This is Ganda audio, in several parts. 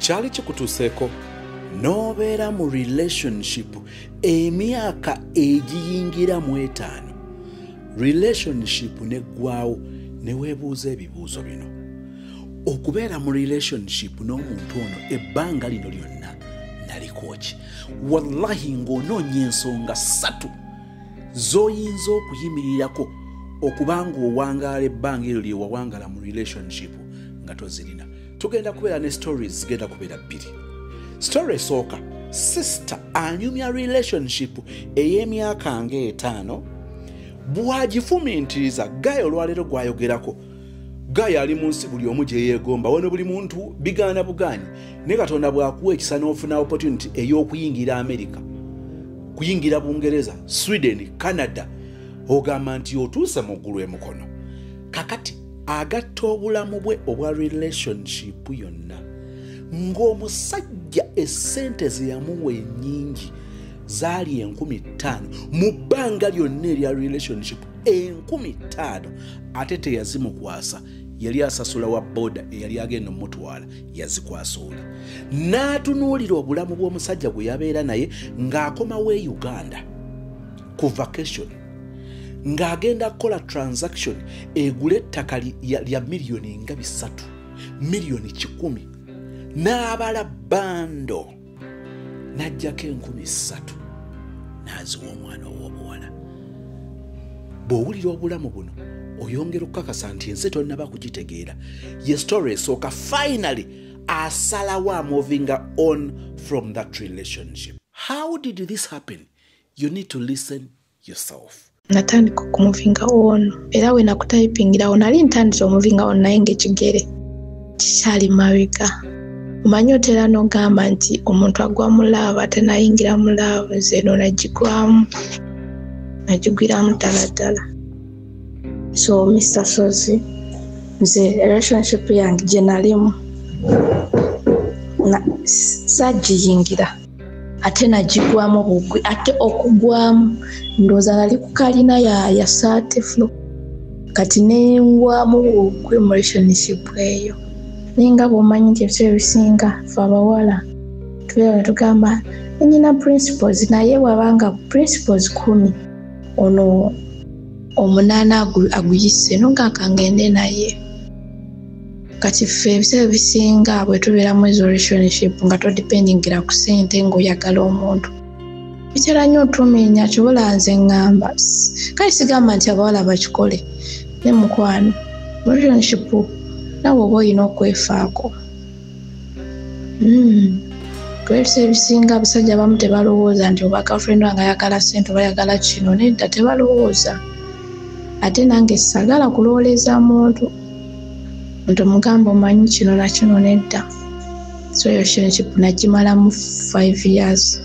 kyali kikutuseeko n'obeera mu relationship emyaka egiyingira mu 5 relationship neggwaawo ne weebuuza ebibuuzo bino. Okubeera mu relationship n'omuntu ono ebbanga lino lyonna naliko ki? Wallahi ng'onoonya ensonga 3 z'oyinza okuyimirirako okubanga owangaala ebbanga eryo lye wawangala mu relationship nga tozirina. Tugenda kubeera ne stories zigenda kubeera 2. Story esooka, sister anyumya relationship ey'emyaka nga 5 bw'agifumiintiriza. Gaye olwaleero gwayogerako. Gaye ali mu nsi buli omu gye yeegomba, wano buli muntu bigaana bugaanyi, ne Katonda bw'akuwa ekisa n'ofuna opportunity ey'okuyingira America, kuyingira Bungereza, Sweden, Canada, ogamba nti otuuse mu ggulu emukono. Kakati agatta obulamu bwe obwa relationship yonna ng'omusajja essente ze yamuwa ennyingi zaali 15,000 mu bbanga lyonna erya relationship 15,000 ate teyazimukwasa. Yali asasula wa boda eyali agenda omutwala yazikwasa oli. N'atunuulira obulamu bw'omusajja gwe yabeera naye ng'akomawo e Uganda ku vacation, ng'agenda kukola transaction egula ettaka lya miliyoni nga 3, miliyoni 10, n'abala bando n'ajjako 3,000 n'aziwa omwana ow'obuwala. Bw'owulira obulamu buno oyongera okukakasa nti ensi tonnaba kugitegeera. Ye story esooka finally asalawo moving on from that relationship. How did this happen? You need to listen yourself. Natandika okumuvinga on era we nakutayipingirawo nali ntandise omuvinga on naye ng'ekigere kikyali mabega. Omanyi otera n'ogamba nti omuntu agwa mu lava ate nayingira mu lava, nze no nagigwiramu ddala. So Mr. Sozi, nze relationship yange gye nalimu sagiyingira ate nagigwamu bugwi, ate okugwamu ndowooza nali ku kalina ya sate flow kati nengwamu bugwi mu relationship eyo. Ninga bw'omanyi nti ebiseera ebisinga ffe abawala tubeera ne tugamba nyina principles, naye wabanga principles 10 ono 8 aguyise nongaka ngende naye. Kati ffe ebiseera ebisinga bwe tubeera mu relationship nga todependingira ku ssente ng'oyagala omuntu, bitera nnyo otumenya. Kyobola nze ngamba kale sigamba nti abawala bakikole ne mukwano mu relationship nawe oba olina okwefaako. Ebiseera ebisinga abasajja abamu tebalowooza nti oba girlfriend wange ayagala ssente oba ayagala kino, nedda tebalowooza. Ate nange sagala kulowooleza muntu nti omugamba omanyi kino na kino, nedda. So relationship nagimalamu 5 years.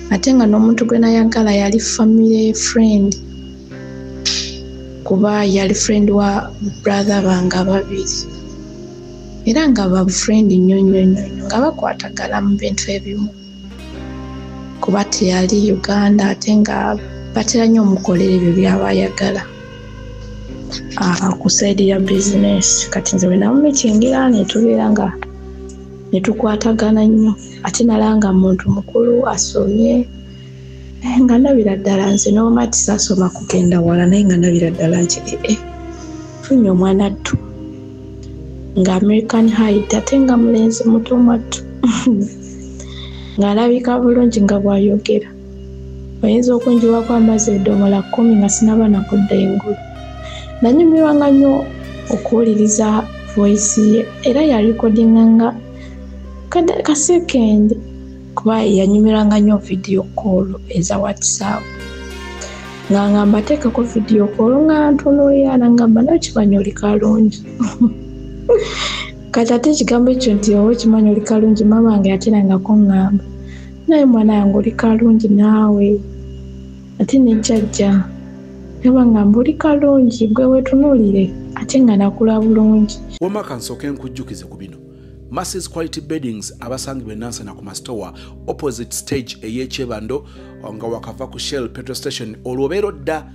Ate nga n'omuntu gwe nayagala yali family friend, kuba yali friend wa brother bange ababiri era nga ba friend nnyo nga bakwatagala mu bintu ebimu, kuba teyali Uganda ate nga batera nnyo omukolera ebyo byabayagala ku side ya business. Kati nze bwe namumikingira netubeera nga netukwatagana nnyo, ate nalanga muntu mukulu asomye nga ndabira ddala nze n'omati saasoma kugenda wala naye nga ndabira ddala nti funye omwana ttu nga American height ate nga mulenzi muto mwattu ng'alabika bulungi nga bw'ayogera. Oyinza okunjiwako amazzi edomola 10 nga sinaba nakudda engulu. Nanyumirwanga nnyo okuwuliriza voice ye era yarekodinganga ka second, kuba yanyumirwanga nnyo video call eza WhatsApp. Nga ngamba teekako video call nga ntunuulira nangamba nawe kimanyi oli kalungi. Kati ate ekigambo ekyo nti oba kimanyi oli kalungi maama wange yaterangako ngamba naye mwana yange oli kalungi naawe. Ate nejjajja yaba ngamba oli kalungi gwe wetunuulire ate nga nakula bulungi. Wamaka nsooke nkujjukize ku bino. Masses Quality Beddings abasangibwa Nansana ku Mastowa opposite stage ey'Ekyebando nga wakava ku Shell petrol station olwobeera odda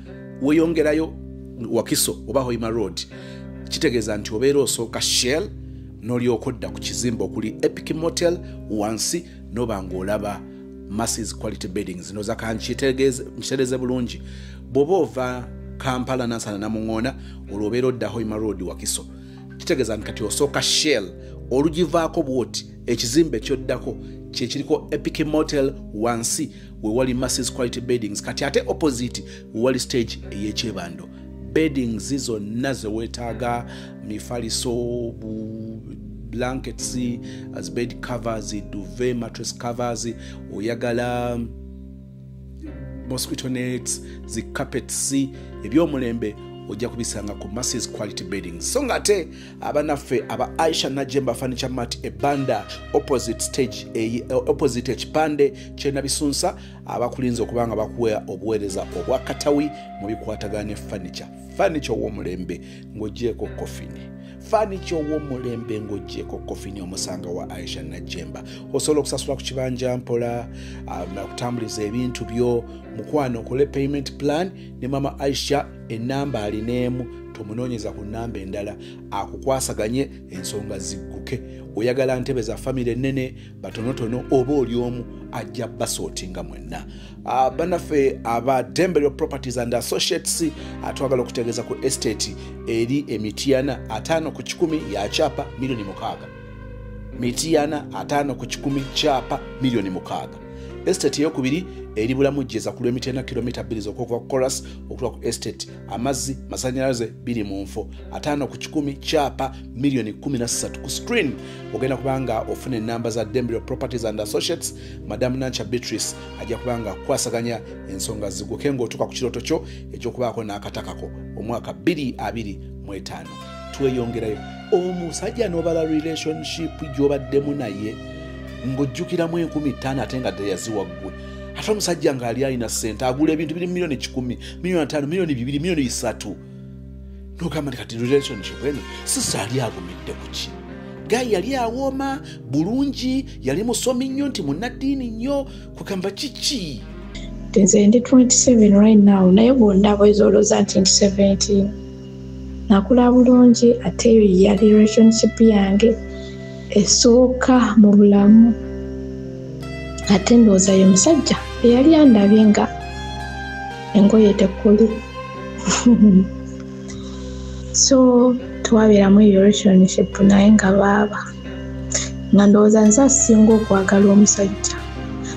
weyongerayo Wakiso oba Hoima Road. Kitegeeza nti obeera osooka Shell n'olyoka odda ku kizimbe okuli Epic Motel wansi n'oba ng'olaba Masses Quality Beddings. Noza nkitereeze bulungi bw'oba ova Kampala Nansana Namuŋŋoona olwobeera odda Hoima Road Wakiso, kitegeeza nti kati osooka Shell olugivaako bwoti ekizimbe kyoddako kyekiriko Epic Motel wansi we wali Masses Quality Beddings, kati ate opposite we wali stage ey'ekyebando. Beddings zonna ze weetaaga, mifaliso, blankets, as bed covers, duvet, mattress covers, oyagala mosquito nets, zi carpets, ebyomulembe ojja kubisanga ku Masses Quality Beddings. So ngate abanaffe aba Aisha Najemba Furniture Mart ebanda opposite stage opposite ekipande kyena bisunsa abakulinze okubanga bakuwa obuweereza obwa katawi mu bikwatagane furniture w'omulembe ng'ogyeko kofini. Furniture w'omulembe ng'ogyeko kofini omusanga wa Aisha Najemba. Osobola okusasula ku kibanja mpola okutambuliza ebintu byo mukwano okole payment plan ne mama Aisha enamba alineemu tomunoonyeza ku namba endala akukwasaganye ensonga zigguke. Oyagala ntebe za family ennene batonotono oba oli omu ajja basootinga mwenna. Banaffe aba Dembelio Properties and Associates atwagala okutegeeza ku estate eri Emitiana 5 ku 10 ya chapa milioni 6. Mitiana 5 ku 10 chapa milioni 6. Estate yokubiri eri Bulamujjeza ku Emitiana kilomita 2 okuva ku Chorus okutuuka ku estate amazzi masanyalaze biri mu nfo 5 ku 10 chapa milioni 13 ku screen. Ogenda kubanga ofuna enamba za Dembelio Properties and Associates. Madam Nancha Beatrice ajja kubanga kwasaganya ensonga ziguke ng'otuuka ku kiroto kyo ekyokubaako n'akatakako omwaka 2025. Tweyongerayo omusajja n'obala relationship gy'obaddemu naye ng'ojjukiramu 15 ate nga teyaziwa ggwe. Ate omusajja ng'ali alina ssente agula ebintu biri milioni 10, milioni 5, milioni 2, milioni 3. N'ogamba nti kati relationship eno sisa ali agumidde ku ki? Gayi yali awooma bulungi, yali musomi nnyo nti munnaddiini nnyo, kugamba kiki? Nze ndi 27 right now, naye bw'ondaba ezolooza nti ndi 17. Nakula bulungi ate ya relationship yange esooka mu bulamu. Ate ndowooza ye musajja eyali andabye nga engoye tekuli. So twabeeramu relationship naye nga baaba nga ndowooza nze asinga okwagala omusajja.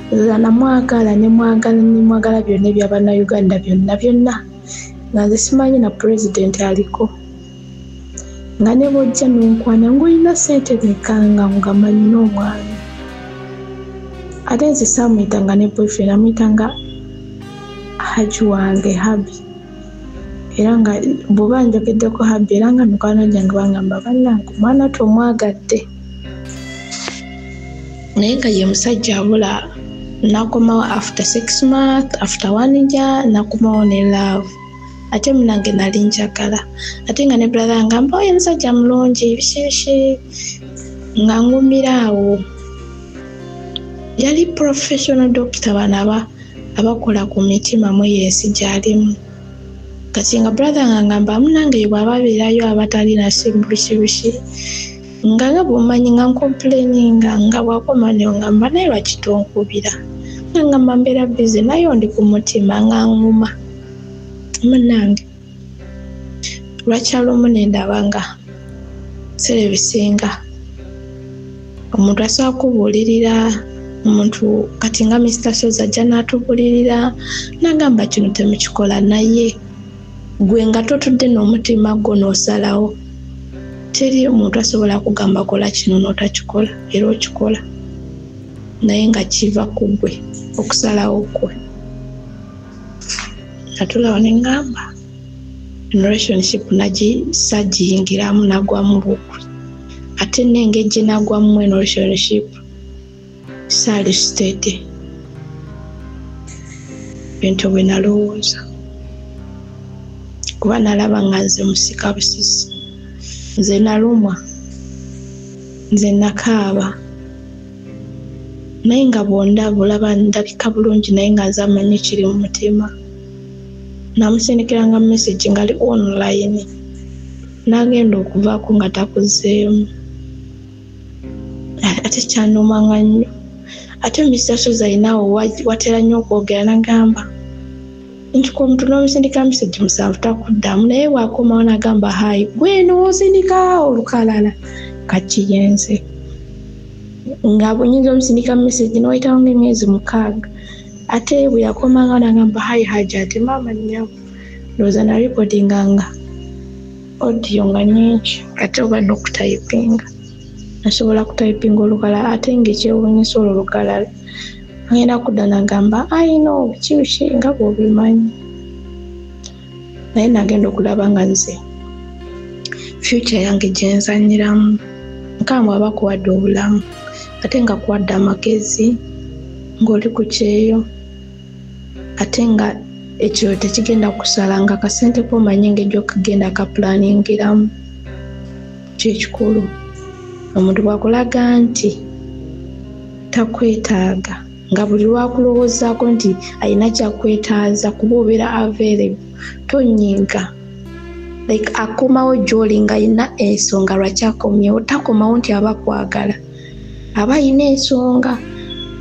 Ndowooza namwagala ne mwagala byonna eby'Abannayuganda byonna nga nze simanyi na president aliko. Nga ne bw'ojja n'onkwana ng'olina ssente nekanga nga manyi n'omwami. Ate nze saamuyitanga ne boyfriend, amuyitanga Haji wange Habi. Era nga bw'oba njogeddeko Habi era nga mikwano gyange bangamba bannange omwana tomwagadde. Naye nga ye musajja abula nakomawo after 6 months, after 1 year nakomawo ne love. Ate munange nali njagala. Ate nga ne brother ngamba oyo musajja mulungi bishishi nga ngumirawo. Yali professional doctor bana abakola ku mitima mu yesi gyalimu. Kati nga brother ngamba munange bw'ababeerayo abatali na simbulishi nga bw'omanyi nga complaininga nga bw'akoma ne ngamba naye lwaki tonkubira. Ngamba mbeera busy naye ndi ku mutima nga nguma. Munange lwakyalo munendaba nga sere bisinga omuntu asobola kubuulirira omuntu kati nga Mr. Soza ajja n'atubulirira n'agamba kino temukikola naye gwe nga totudde n'omutima gwo n'osalawo teri omuntu asobola kugamba kola kino n'otakikola era okikola naye nga kiva ku gwe okusalawo kwe. Natulawo ne ngamba relationship sagiyingiramu nagwamu bukwe ate n'engeri nagwamu relationship saali steady. Bintu bwe nalowooza kuba nalaba nga nze musika busisi, nze nalumwa, nze nakaaba naye nga bw'ondaba olaba ndabika bulungi naye nga nze amanyi kiri mu mutima. Namusindikiranga message ngali online n'agenda okuvaako nga takuzeemu ate kyanumanga nnyo. Ate Mr. Soza inawo watera nnyo okwogera n'agamba nti ku omuntu n'omusindika misejji 7 takuddamu naye bw'akomawo n'agamba hayi gwe n'osindika olukalala kakiyenze nga bunyinza omusindika misejji n'owayitawo ng'emyezi 6 ate bwe yakomanga n'agamba hayi haja ate maama nnyamu ndowooza na recordinganga audio nga nyingi ate oba n'okutayipinga nasobola kutayipinga olukalala ate ng'ekyewuunyisa olwo olukalala agenda kudda n'agamba ayino kiruki nga bw'obimanyi naye nagenda okulaba nga nze future yange gye nzanyiramu nkambwe aba kuwadde obulamu ate nga kuwadde amagezi ng'oli ku kyeyo ate nga ekyo tekigenda kusala nga kasente komanyi engeri okugenda kaplaningiramu kyekikulu. Omuntu bw'akulaga nti takwetaaga nga buli lwakulowoozaako nti alina kyakwetaaza kuba obeera available tonyiga like akomawo gy'oli nga alina ensonga lwaki akomyewo takomawo nti aba kwagala aba alina ensonga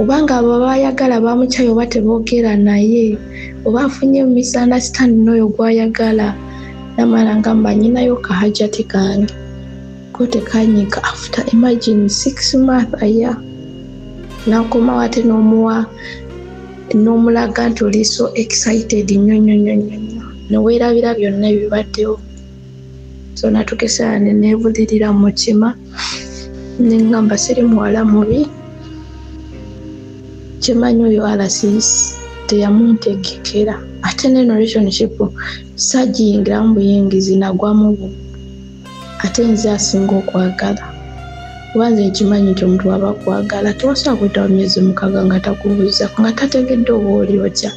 obanga abo bayagala bamukyayo oba teboogera naye oba afunye misunderstanding n'oyo gw'ayagala namala ngamba nyinayo kahajati kange ko tekanyiga after imagine 6 months aya nakomawo ate n'omulaga nti oli so excited nnyo neweerabira byonna ebibaddewo so natukesera neneebulirira mu kima neŋŋamba siri muwala mubi kimanyi oyo alasisi teyamuntegekera ate neno relationship sagiyingiramu buyingizi nagwamu ate nze asinga okwagala kuba nze nkimanyi nti omuntu aba kwagala tewasobola kwetawo myezi 6 nga takubuuza nga tategedde oba oli otya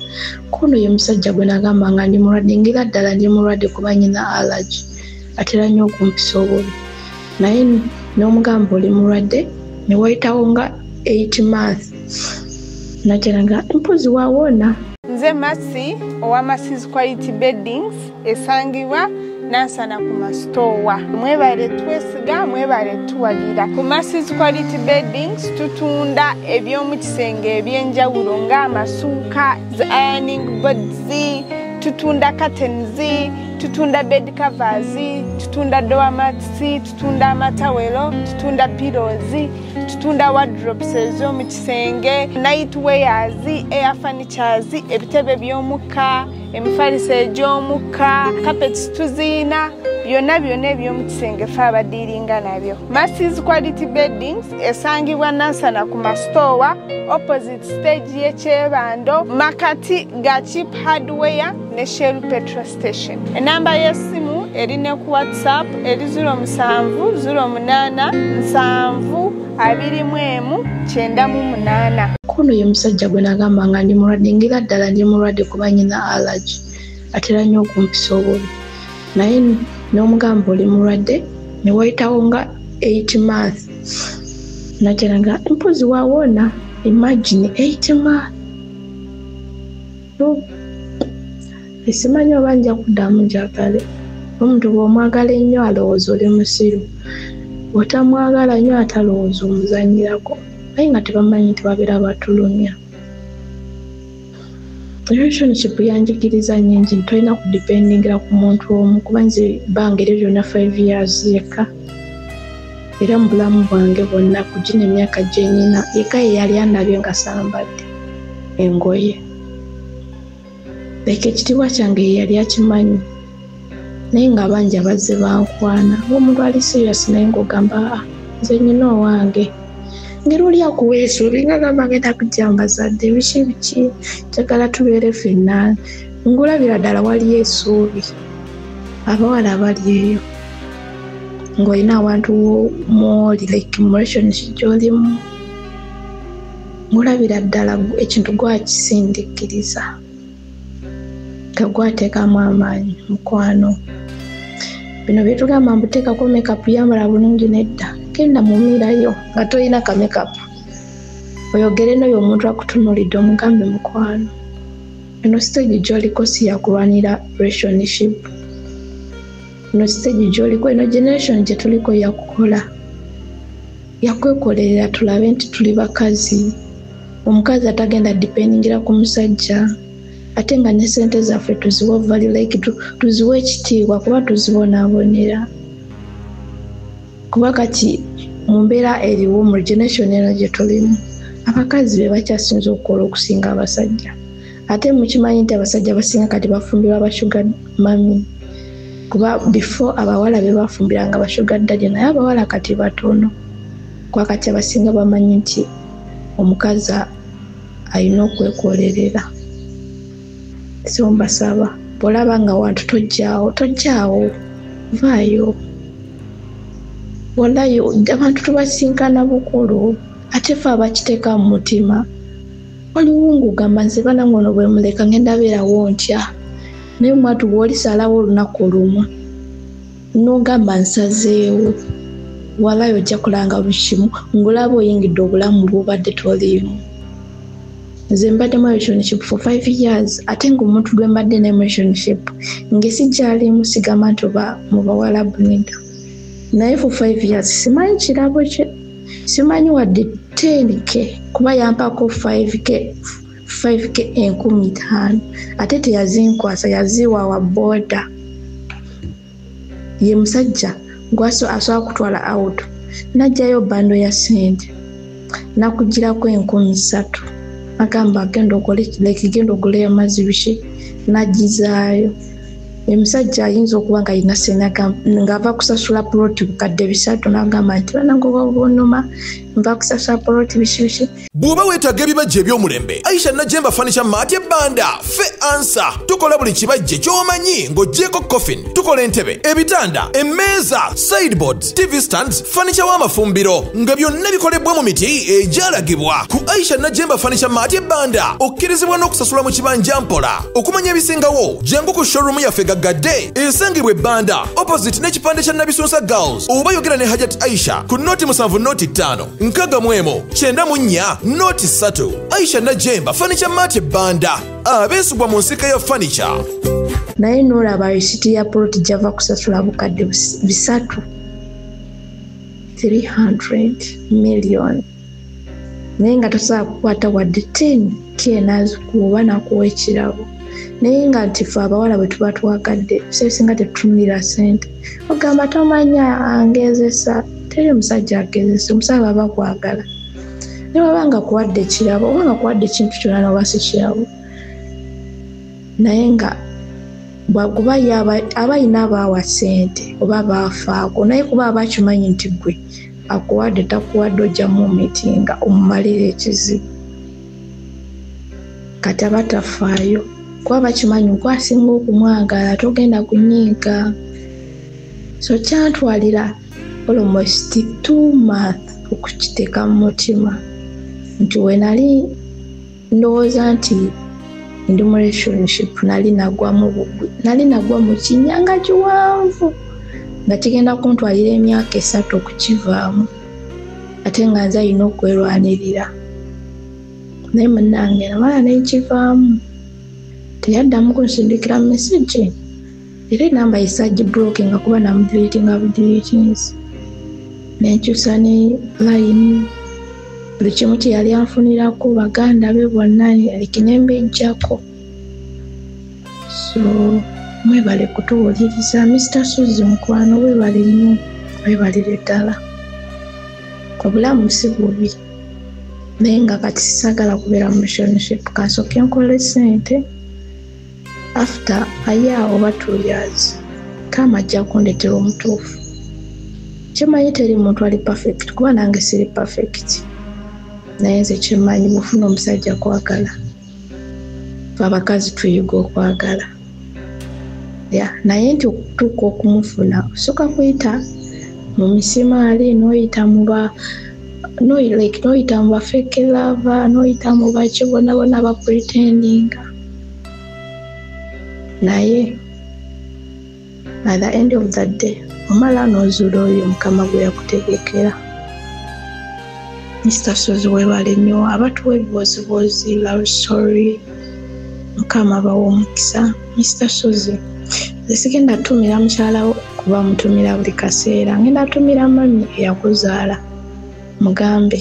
kuno ye musajja gwe nagamba nga ndi mulwadde ngira ddala ndi mulwadde kuba nyina allergy atera nnyo okumpisa obubi naye n'omugamba oli mulwadde ne wayitawo nga 8 months nakyeraga mpozi waawona. Nze Masi owa Masi's Quality Beddings esangibwa Nansana ku masitowa. Mwebale twesiga mwebale tuwalira. Ku Masi's Quality Beddings tutunda eby'omu kisenge ebyenjawulo ng'amasuuka, ironing boards, tutunda curtains, tutunda bed covers, tutunda door mats, tutunda amatawelo, tutunda pillows, tutunda wardrobes ez'omu kisenge, night wears, air furnitures, ebitebe by'omukka, emifaliso egy'omukka, carpets tuziina, byonna eby'omu kisenge fe abadiiringa nabyo. Masi's Quality Beddings esangibwa Nansana ku masitowa opposite stage y'ekyebando makati ga Cheap Hardware ne Shell Petrol Station. Enamba y'essimu erine ku WhatsApp eri 0707271998. Kuno ye musajja gwe nagamba nga ndi mulwadde ngira ddala ndi mulwadde kuba nyina allergy atera nnyo okumpisa obubi naye n'omugamba oli mulwadde ne wayitawo nga 8 months nakyeraga mpozi waawona imagine 8 months esimanyi oba nja kuddamu njagale omuntu bw'omwagala ennyo alowooza oli musiru bw'otamwagala nnyo atalowooza omuzanyirako naye nga tebamanyi nti babeera batulumya. Relationship yanjigiriza nnyingi ntolina kudipendingira ku muntu omu kuba nze bangere byonna 5 years yekka era mu bulamu bwange bwonna ku gino emyaka gye nyina yekka ye yali andabye nga sambadde engoye like ekitiibwa kyange ye yali akimanyi naye nga bangi abazze bankwana ng'omuntu ali serious naye ng'ogamba nze nyina owange ngeri oli akuweesa olinga gamba ngenda kujyambazadde biki njagala tubeere ffenna ng'olabira ddala waliyo essuubi abawala abali eyo ng'olina abantu mwoli like mu relationship gy'olimu ng'olabira ddala ekintu gwakisindikiriza nga gwateekamu amaanyi mukwano bino byetugamba mbuteekako makeup yambala bulungi nedda genda mumirayo nga tolina ka makeup oyogere n'oyo omuntu akutunuulidde omugambe mukwano eno stage gy'oliko si yakulwanira relationship eno stage gy'oliko eno generation gye tuliko yakukola yakwekolerera tulabe nti tuli bakazi omukazi atagenda dependingira ku musajja ate nga ne sente zaffe tuziwa value like tuziwa ekitiibwa kuba tuzibonaabonera kuba kati mu mbeera eriwo mu generation eno gye tulimu abakazi be bakyasinza okukola okusinga abasajja ate mukimanyi nti abasajja basinga kati bafumbirwa abashuga mami kuba before abawala be bafumbiranga abashuga daddy naye abawala kati batono kwa kati abasinga bamanyi nti omukazi alina okwekolerera so mbasaba bwolaba nga wantu tojjaawo vaayo walayo abantu tubasinkana bukulu ate fe abakiteeka mu mutima waliwo ngugamba nze bana ngono bwe muleka ngenda beerawo ntya naye mwatu bw'olisalawo olunaku lumu n'ogamba nsazeewo walayo ojja kulanga buli kimu ng'olaba oyingidde obulamu bw'obadde toliimu nze mbadde mu relationship for 5 years ate ng'omuntu gwe mbadde ne relationship ng'esijjalimu sigamba nti oba mu bawala bunida naye for 5 years simanyi kirabo kye simanyi wadde 10k kuba yampako 5k 5,500 ate teyazinkwasa yaziwa wa boda ye musajja gwaso asobola kutwala out najjayo bando ya sente nakugirako 3,000 agamba agenda genda oguleyo amazzi biki nagizaayo emusajja ayinza okuba nga alina sente ng'ava kusasula poloti bukadde 3 n'agamba nti banangoba obunuma nva kusasula poloti biki bw'oba weetaaga ebibajja eby'omulembe Aisha Najemba Furniture Mart ebbanda fe ansa tukola buli kibajje ky'omanyi ng'oggyeko coffin tukola entebe ebitanda emmeeza sideboards tv stands furniture w'amafumbiro nga byonna bikolebwa mu miti egyalagibwa ku Aisha Najemba Furniture Mart ebbanda okkirizibwa n'okusasula mu kibanja mpola okumanya ebisingawo jangu ku showroom yaffe gaggadde esangibwa ebbanda opposite n'ekipande kya Nabisunsa Girls oba yogera ne Hajat Aisha ku noti 7 noti 5 nkaga mwemo 94 noti 3 Aisha Najemba Furniture Mart ebbanda abeesugwa mu nsika ya furniture naye n'olaba risiti ya poloti gyava kusasula bukadde 300 million naye nga tasobola kukwata wadde 10k nazikuba nakuwa ekirabo naye nga nti fe abawala bwe tuba twagadde sesinga tetutunulira sente ogamba tomanya angezesa teri musajja agezesa omusajja aba kwagala ne wabanga kuwadde ekirabo oba nga kuwadde ekintu kyonna noba si kirabo naye nga bwakuba abalina abaawa sente oba baafaako naye kuba abakimanyi nti gwe akuwadde takuwadde ojja mu mitinga omumalira ekizibu kati aba tafaayo kuba bakimanyi nkwasinga okumwagala togenda kunyiiga so kyantwalira almost 2 months okukiteeka mu mutima nti we nali ndowooza nti ndi mu relationship nali nagwa mu kinyanga kiwanvu nga kigenda kuntwalira emyaka 3 okukivaamu ate nga nze alina okwerwanirira naye munnange namala nekivaamu teyaddamu kunsindikira message era enamba yisajja blocking kuba namudeletinga budeletings nenkyusa ne line buli kimu kye yali anfunirako baganda be bonna ekinembeejjako so mwebale kutuwuliriza Mr. Suzy mukwano webale nnyo webalire ddala obulamu si bubi naye nga kati sisagala kubeera mu relationship kasooke nkole sente after a year oba 2 years kama ajja kundetera omutuufu kimanyi teri muntu ali perfect kuba nange siri perfect naye nze kimanyi bufuna omusajja kwagala abakazi tuyiga okwagala naye nti okutuuka okumufuna osooka kuyita mu misimaali n'oyita mu fake lover n'oyita mu baki bonna ba pretendinga naye at the end of the day omala n'ozuula oyo mukama gwe yakutegekera Mr. Suzy webale nnyo abatuwa ebiboozibozi love story mukama bawa omukisa Mr. Suzy sigenda tumira mukyala kuba mutumira buli kaseera ngenda tumira mami eyakuzaala mugambe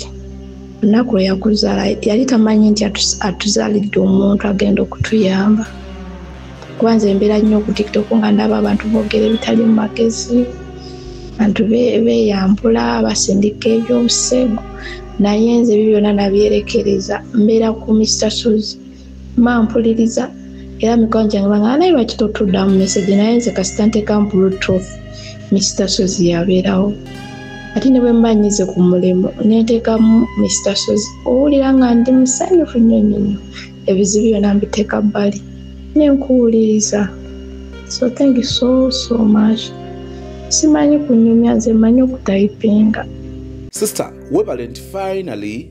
lunaku lwe yakuzaala yali tamanyi nti atuzaalidde omuntu agenda okutuyamba kuba nze mbeera nnyo ku TikTok nga ndaba abantu boogera ebitali mu magezi abantu beeyambula basindika ebyobusego naye nze ebyo byonna nabyerekereza mbeera ku Mr. Suzy mampuliriza era mikono gyange banga naye lwaki totuddamu message naye nze kasita nteekamu Bluetooth Mr. Suzy yabeerawo ate ne bwe mba nyize ku mulimu neeteekamu Mr. Suzy owulira nga ndi musanyufu nnyo ebizibu byonna mbiteeka bbali nenkuwuliriza so thank you so much simanyi kunyumya nze manyi okutayipinga sister webalent finally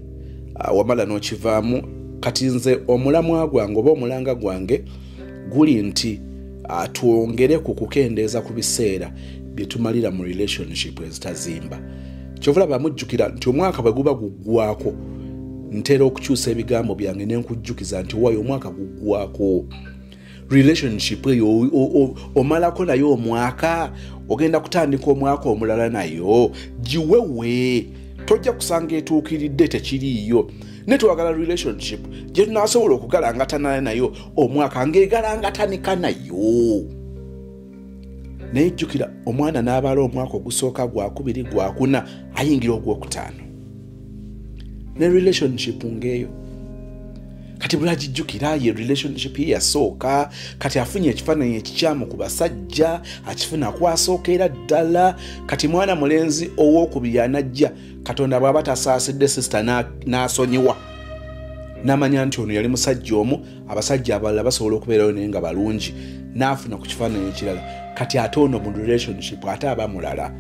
wamala n'okivaamu kati nze omulamwa gwange oba omulanga gwange guli nti twongere ku kukendeeza ku biseera bye tumalira mu relationship ezitazimba kyovula bamujjukira nti omwaka bwe guba guggwako ntera okukyusa ebigambo byange nenkujjukiza nti wayo omwaka guggwako relationship eyo omalako nayo omwaka ogenda kutandika omwaka omulala nayo giwewe tojja kusanga etuukiridde tekiriiyo netwagala relationship gye tunasobola okugalangatana nayo omwaka ng'egalangatanika nayo naye jjukira omwana n'abala omwaka ogusooka gwakubiri gwakuna ayingira ogwokutaano ne relationship ng'eyo kati bulagijjukira ye relationship ye yasooka kati afunye ekifaananyi ekikyamu ku basajja akifuna kwasookera ddala kati mwana mulenzi ow'okubiri anajja katonda bw'aba tasaasidde sister n'asonyiwa n'amanya nti ono yali musajja omu abasajja abalala basobola okubeerayo naye nga balungi n'afuna ku kifaananyi ekirala kati ate ono mu relationship ate aba mulala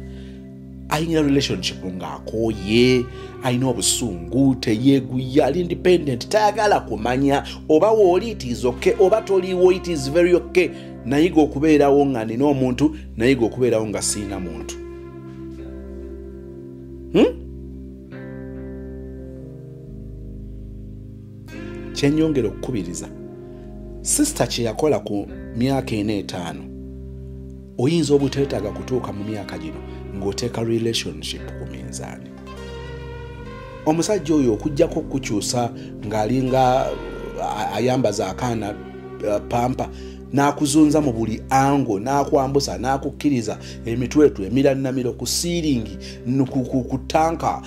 ayina relationship ng'akooye ayina obusungu teyeeguya ali independent tayagala kumanya oba wooli it is okay oba toliiwo it is very okay nayiga okubeerawo nga nina omuntu nayiga okubeerawo nga siina muntu kyenyongera okukubiriza sister kye yakola ku myaka 4-5 oyinza obuteetaaga kutuuka mu myaka gino ng'oteeka relationship ku minzaani omusajja oyo okujjako okukyusa ng'alinga ayambaza akaana pampa n'akuzunza mu buli ango n'akwambusa n'akukkiriza emitwetu emiranamiro ku siiringi ku tanka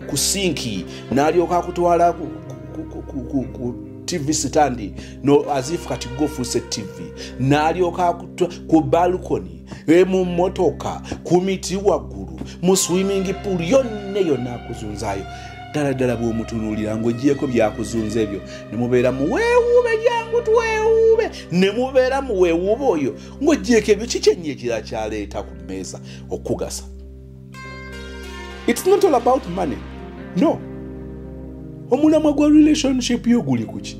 ku sinki n'alyoka akutwala ku TV standi no azifu kati gofuuse TV n'alyoka ku balcony mu motoka ku miti waggulu mu swimming pool yonna akuzunzayo ddala bw'omutunuulira ng'ogyeko byakuzunza ebyo ne mubeera muweewuube jangu tuweewuube ne mubeera muweewuube oyo ng'ogyeko ebyo kikyenyi ekira kyaleeta ku mmeeza okugasa. It's not all about money. No. Omulamwa gwa relationship yo guli kuki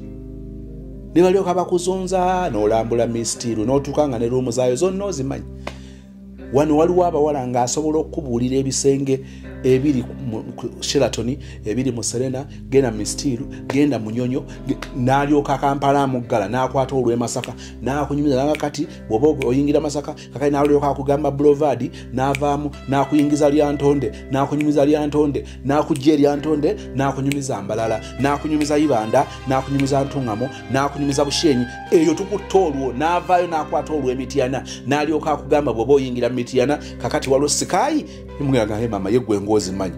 ne balyoka bakuzunza n'olambula mistiru n'otuuka nga ne ruumu zaayo zonna ozimanyi. Wano waliwo abawala ng'asobola okubuulira ebisenge ebiri mu Sheraton ebiri mu Serena genda mistiru genda munyonyo n'alyoka Kampala muggala n'akwata olw'e Masaka n'akunyumiza nanga kati bw'oba oyingira Masaka kakati n'alyoka akugamba Boulevard n'avaamu n'akuyingiza Lyantonde n'akunyumiza Lyantonde n'akujja Lyantonde n'akunyumiza Mbalala n'akunyumiza Ibanda n'akunyumiza Ntungamo n'akunyumiza Bushenyi eyo tukutta olwo n'avaayo n'akwata olw'Emityana n'alyoka akugamba bw'oba oyingira Mityana kakati waliwo Sikayi nimugamba he mama yegwe ngozi manyi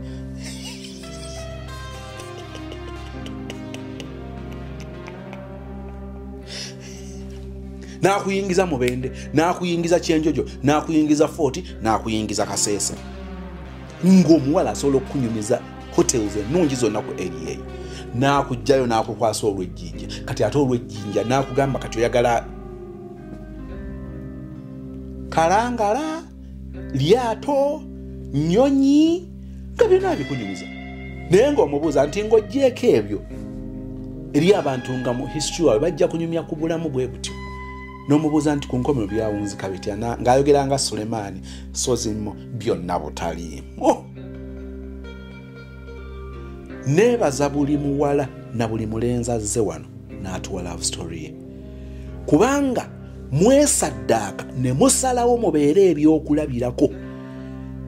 n'akuyingiza Mubende n'akuyingiza Kyenjojo n'akuyingiza Fort n'akuyingiza Kasese ng'omuwala asobola okunyumiza hotels ennungi zonna ku area eyo n'akujjayo n'akukwasa olw'ejjinja kati ate olw'ejjinja n'akugamba kati oyagala Kalangala Lyato Nyonyi nga byonna bikunyumiza naye ng'omubuuza nti ng'ogyeko ebyo eri abantu nga mu history wawe bajja kunyumya ku bulamu bwe butyo n'omubuuza nti ku nkomero byawunzika bitya ng'ayogera nga Sulemaani so zimmo byonna butaliimu. Neebaza buli muwala na buli mulenzi azze wano n'atuwa love story ye kubanga mwesaddaaka ne musalawo mubeere ebyokulabirako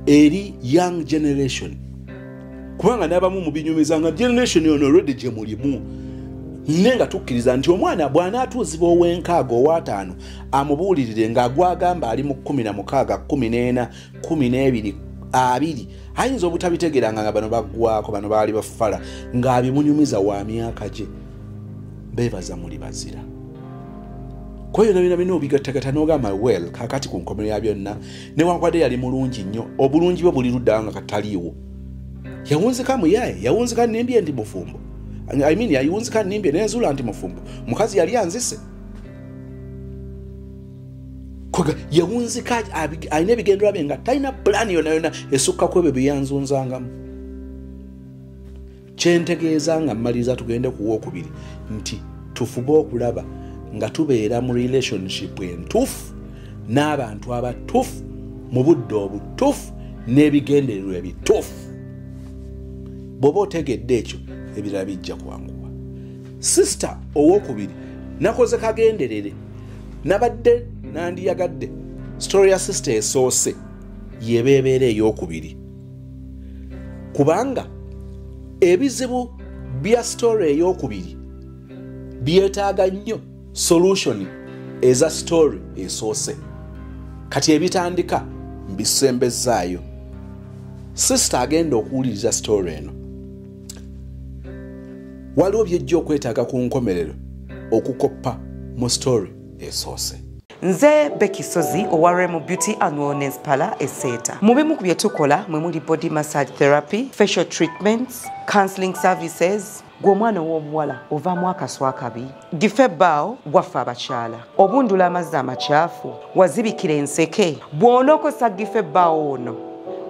eri young generation kubanga n'abamu mu binyumiza nga generation yono already gye mulimu nenga tukkiriza nti omwana bw'anaatuuzibwa ow'enkaaga ow'ataano amubuulirire ng'agwagamba ali mu 16 14 12 20 ayinza obutabitegeranga nga bano baggwako bano baali bafala ng'abimunyumiza wa myaka gye beebaza muli bazira koyo nabina bino obigattagatta n'ogamba well kakati ku nkomero ya byonna newankwadde yali mulungi nnyo obulungi bwe buli luddawo nga kataliiwo yawunzika muyaye yawunzika nnimbye ndi mufumbo yawunzika nnimbye nenzuula nti mufumbo mukazi yali anzise yawunzika alina ebigendera bye nga talina pulaani yonna yonna esukkaku ebyo byeyanzunzangamu kyentegeeza nga mmaliriza tugende ku wookubiri nti tufube okulaba nga tubeera mu relationship entuufu n'abantu abatuufu mu budde obutuufu n'ebigendererwa ebituufu bw'oba otegedde ekyo ebirala bijja kwanguwa sister owookubiri nakoze kagenderere nabadde nandiyagadde story ya sister esoose yebeebeera ey'okubiri kubanga ebizibu bya story ey'okubiri byetaaga nnyo solution eza story esoose kati ebitandika mbisembezaayo sister agenda okuwuliriza story eno waliwo byejja okwetaaga ku nkomerero okukoppa mu story esoose. Nze Becky Sozi owa Remo Beauty and Wellness Parlour Eseta. Mu bimu ku bye tukola mwe muli body massage therapy, facial treatments, counseling services. Gw'omwana w'omuwala ovaamu akaswa akabi gife bbaawo waffe abakyala obundula amazzi amakyafu wazibikira enseke bw'onookosa gife bbaawo ono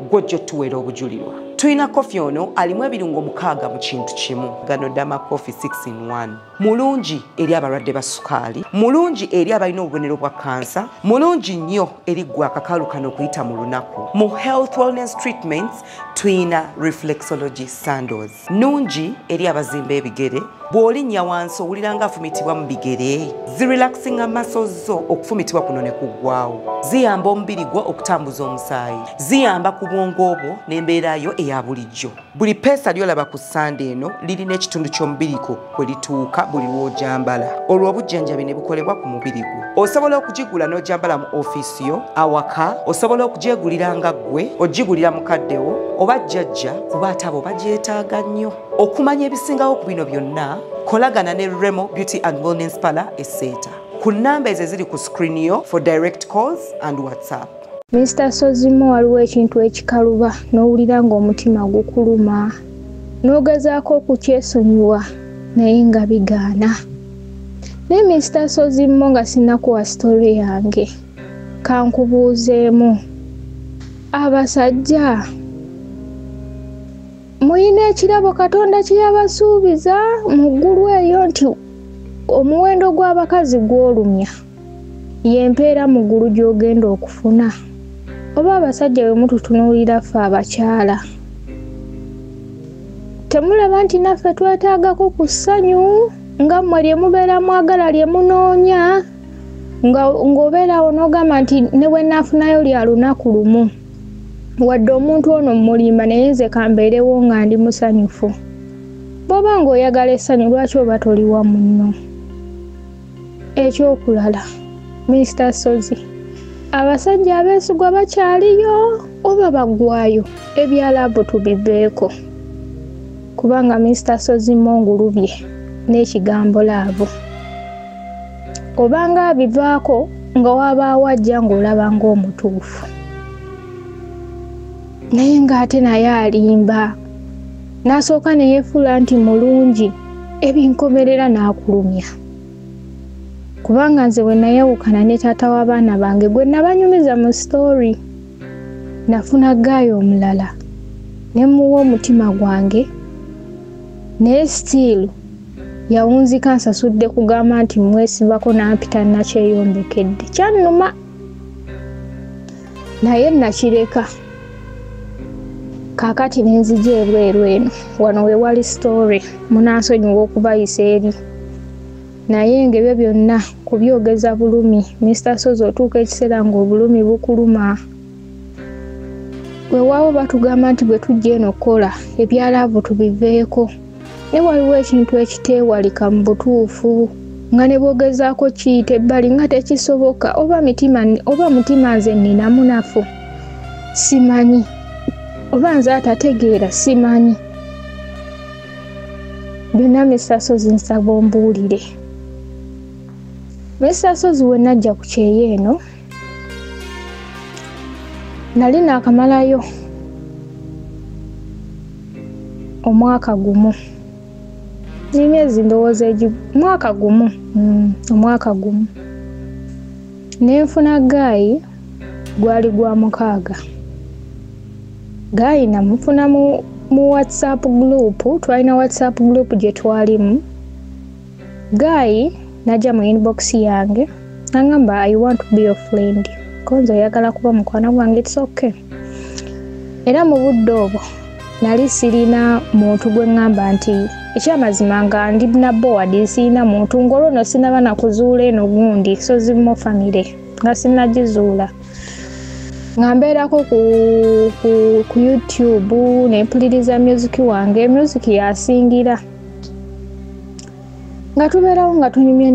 gw'ojja otuweera obujulirwa. Tulina kofi ono alimu ebirungo 6 mu kintu kimu. Gano Dama Coffee 6 in 1. Mulungi eri abalwadde ba sukaali, mulungi eri abalina obubonero bwa kansa, mulungi nnyo eri gwe akakalu kano okuyita mu lunaku. Mu health wellness treatments tulina reflexology sandals. Nungi eri abazimba ebigere, bw'olinnya wansi owulira nga afumitibwa mu bigere. Zirelaxinga muscles zo okufumitibwa kuno ne kuggwaawo. Ziyamba omubiri gwo okutambuza omusaayi. Ziyamba ku bwongo bwo n'embeera yo eya bulijjo. Buli peesa lyolaba ku ssande eno lirina ekitundu ky'omubiriko kwe lituuka buli lw'ojambala. Olwo obujjanjabi ne bukolebwa ku mubiri gwo. Osobola okugigula n'ojambala mu ofiisi yo, awaka, osobola okugyegulira nga ggwe, ogigulira mukaddewo, oba jjajja kuba ate abo bagyetaaga nnyo. Okumanya ebisingawo ku bino byonna, kolagana ne Remo Beauty and Wellness Parlour Eseta. Ku nnamba ezo eziri ku screen yo for direct calls and WhatsApp. Mr. Sozimo waliwo ekintu ekikaluba n'owulira ng'omutima gukuluma n'ogezaako okukyesonyiwa naye nga bigaana. Naye Mr. Sozimo nga sinnakuwa story yange kankubuuzeemu, abasajja muyina ekirabo Katonda kye yabasuubiza mu ggulu eyo nti omuwendo gw'abakazi gw'olumya y'empeera mu ggulu gy'ogenda okufuna? Oba abasajja bwe mututunuulira ffe abakyala temulaba nti naffe twetaagako ku ssanyu nga mmwe lye mubeera mwagala lye munoonya ng'obeerawo n'ogamba nti ne bwe naafunayo lya lunaku lumu wadde omuntu ono mulimba naye nze kambeerewo nga ndi musanyufu. Bw'oba ng'oyagala essanyu lwaki oba toli wamu nno? Ekyokulala Mr. Sozi, abasajja abeesigwa bakyaliyo oba baggwayo? Ebyalabo tubiveeko kubanga Mr. Sozi mongulubye n'ekigambo laabo. Obanga abivaako nga wabaawo ajja ng'olaba ng'omutuufu naye ng'ate naye alimba n'asooka ne yeefuula nti mulungi ebinkomerera n'akulumya. Kubanga nze bwe nayawukana ne taata w'abaana bange gwe nabanyumiza mu story nafuna gaayo omulala ne muwa omutima gwange naye still yawunzika nsasudde kugamba nti mwesimbako n'ampita nakyeyombekedde. Kyannuma naye nakireka kaakati nenzija ebweru eno wano we wali story munansonyiwa okubayisa eri naye ng'ebyo byonna kubyogeza bulumi. Mr. Sozi otuuka ekiseera ng'obulumi bukuluma weewaawo batugamba nti bwe tujja eno okukola ebyalaavu tubiveeko naye waliwo ekintu ekiteewalika mu butuufu nga ne bwogezaako kiyita ebbali nga tekisoboka oba mutima nze nnina munafu simanyi oba nze atategeera simanyi byonna Mr. nsaba ombuulire. Mr. we najja ku kyeyo eno nali naakamalayo omwaka gumu n'emyezi ndowooza omwaka gumu ne nfuna Gaayi gwali gwa 6. Gaayi namufuna mu WhatsApp group, twalina WhatsApp group gye twalimu. Gaayi najja mu inbox yange nangamba I want to be your friend. Konzo yagala kuba mukwano gwange, it's okay. Era mu budde obwo nali sirina muntu gwe ngamba nti ekyamazima nga ndi na board sirina muntu ngolono sinaba na kuzuula eno gundi so zimo family nga sinagizuula nga mbeerako ku YouTube nempuliriza music wange, music yasingira nga tubeerawo nga tunyumya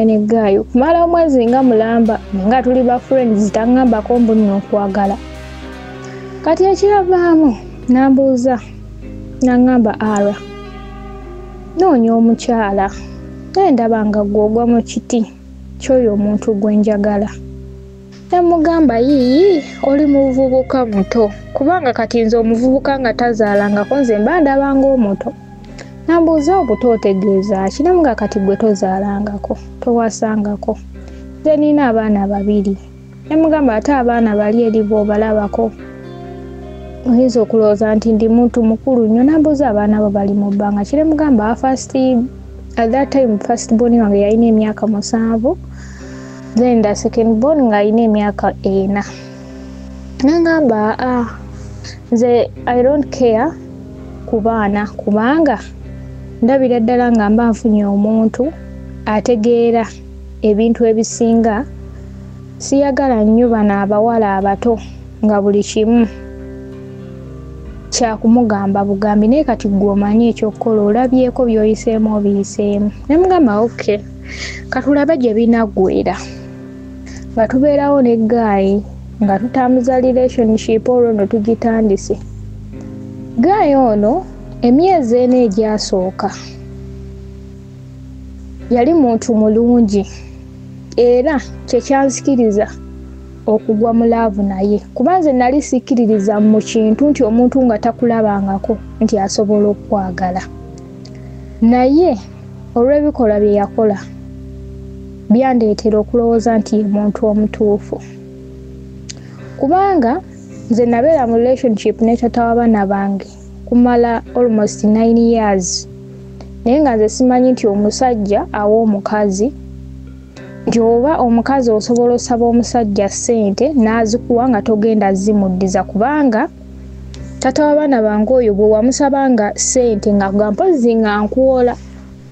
ne Gaayi kumala omwezi nga mulamba nga tuli ba friends tangambako mbu nno okwagala. Kati ekiravaamu nambuuza nangamba ara noonya omukyala naye ndaba nga gw'ogwa mu kiti ky'oyo omuntu gwe njagala. Namugamba yiyi oli muvubuka muto kubanga kati nze omuvubuka nga tazaalangako nze mba ndabanga omuto. Nambuuza obuto otegeeza ki? Namuga kati gwe tozaalangako towasangako nze nina abaana 2. Namugamba ate abaana bali eri bw'obalabako oyinza okulowooza nti ndi muntu mukulu nnyo. Nambuuza abaana abo bali mu bbanga ki? Namugamba at that time first born wange yalina emyaka 7, then the second born nga alina emyaka 4. Nangamba nze I don't care ku baana kubanga ndabira ddala nga mba nfunye omuntu ategeera ebintu ebisinga. Siyagala nnyo bano abawala abato nga buli kimu kyakumugamba bugambi naye kati gw'omanyi ekyokukola olabyeko by'oyiseemu obiyiseemu. Namugamba okay katulabe gye binaggweera. Nga tubeerawo ne Gaayi nga tutambuza relationship olwo no tugitandise. Gaayi ono emyezi ena egyasooka yali muntu mulungi era kyekyansikiriza okugwa mu laavu naye kuba nze nali sikkiririza mu kintu nti omuntu nga takulabangako nti asobola okwagala. Naye olw'ebikolwa bye yakola byandeetera okulowooza nti ye muntu omutuufu kubanga nze nabeera mu relationship ne taata w'abaana bange kumala almost 9 years naye nga nze simanyi nti omusajja awa omukazi nti oba omukazi osobola osaba omusajja ssente n'azikuwa nga togenda zimuddiza kubanga taata w'abaana bange oyo bwe wamusabanga ssente nga gampozi nga nkuwola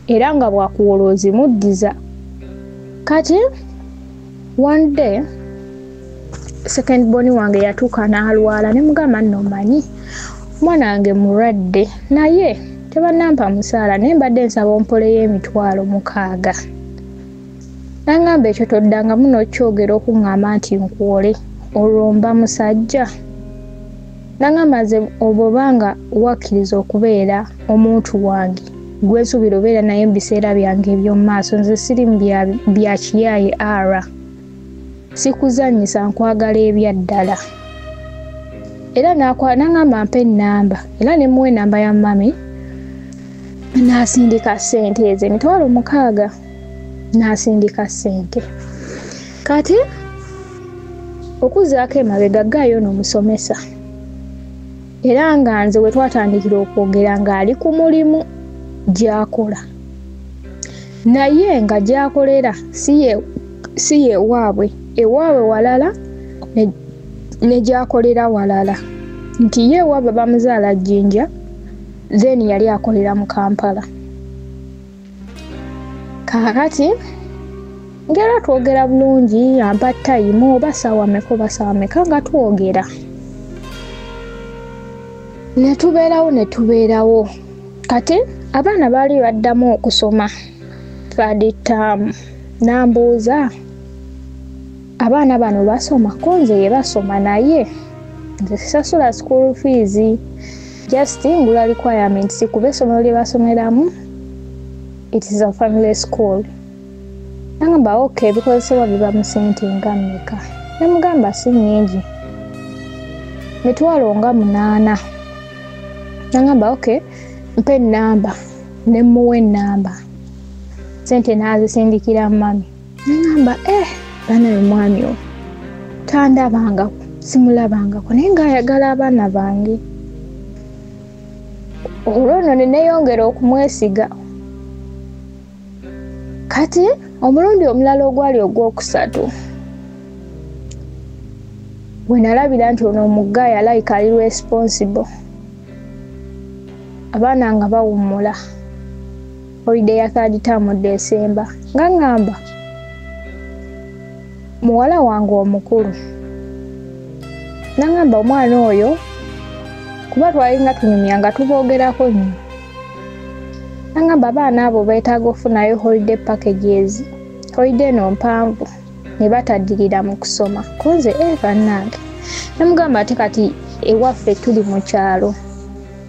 era nga bwakuwola ozimuddiza. Kati one day second born wange yatuuka n'alwala ne mugamba nno manyi omwana wange mulwadde naye tebannampa musaala naye mbadde nsaba ompoleyo emitwalo 6. Nangamba ekyo toddangamu n'okyogera okuŋŋamba nti nkuwole olwo mba musajja. Nangamba nze obwobanga wakkiriza okubeera omuntu wange gwe nsuubira obeera naye mu biseera byange eby'omu maaso nze siri mu bya kiyaaye ara sikuzannyisa nkwagala ebyaddala. Era nangamba mpa ennamba era ne muwa ennamba ya mami n'asindika ssente ezo emitwalo 6 n'asindika ssente. Kati okuzaako emabega Gaayi ono musomesa era nga nze we twatandikira okwogera ng'ali ku mulimu gy'akola naye nga gy'akolera si ye ewaabwe walala ne gy'akolera walala nti ye ewaabwe bamuzaala Jjinja then yali akolera mu Kampala. Kaakati ngera twogera bulungi ampa time oba ssaawa mmeka nga twogera ne tubeerawo kati abaana baali baddamu okusoma third term nambuuza abaana bano basoma konze ye basoma naye nze sasula school fees just ngula requirements kuba essomero lye basomeramu it is a family school nangamba okay because so biba mu sente nga mmeka namugamba si nnyingi mitwalo nga 8 nangamba okay mpe namba ne muwe namba sente nazisindikira mami nangamba bana mwami tandabanga simulabangako naye ng'ayagala abaana bange olwono neneyongera okumwesiga kati omulundi omulala ogwali ogwokusatu bwe nalabira nti ono omuggayi alayika ali responsible abaana nga bawummula holiday ya third term December nga ngamba muwala wange omukulu nangamba omwana oyo kuba twalinga tunyumyanga tuboogerako nnyo nangamba abaana abo beetaaga okufunayo holiday packages holiday eno mpanvu ne bataddirira mu kusoma konze bannange namugamba ate kati ewaffe tuli mu kyalo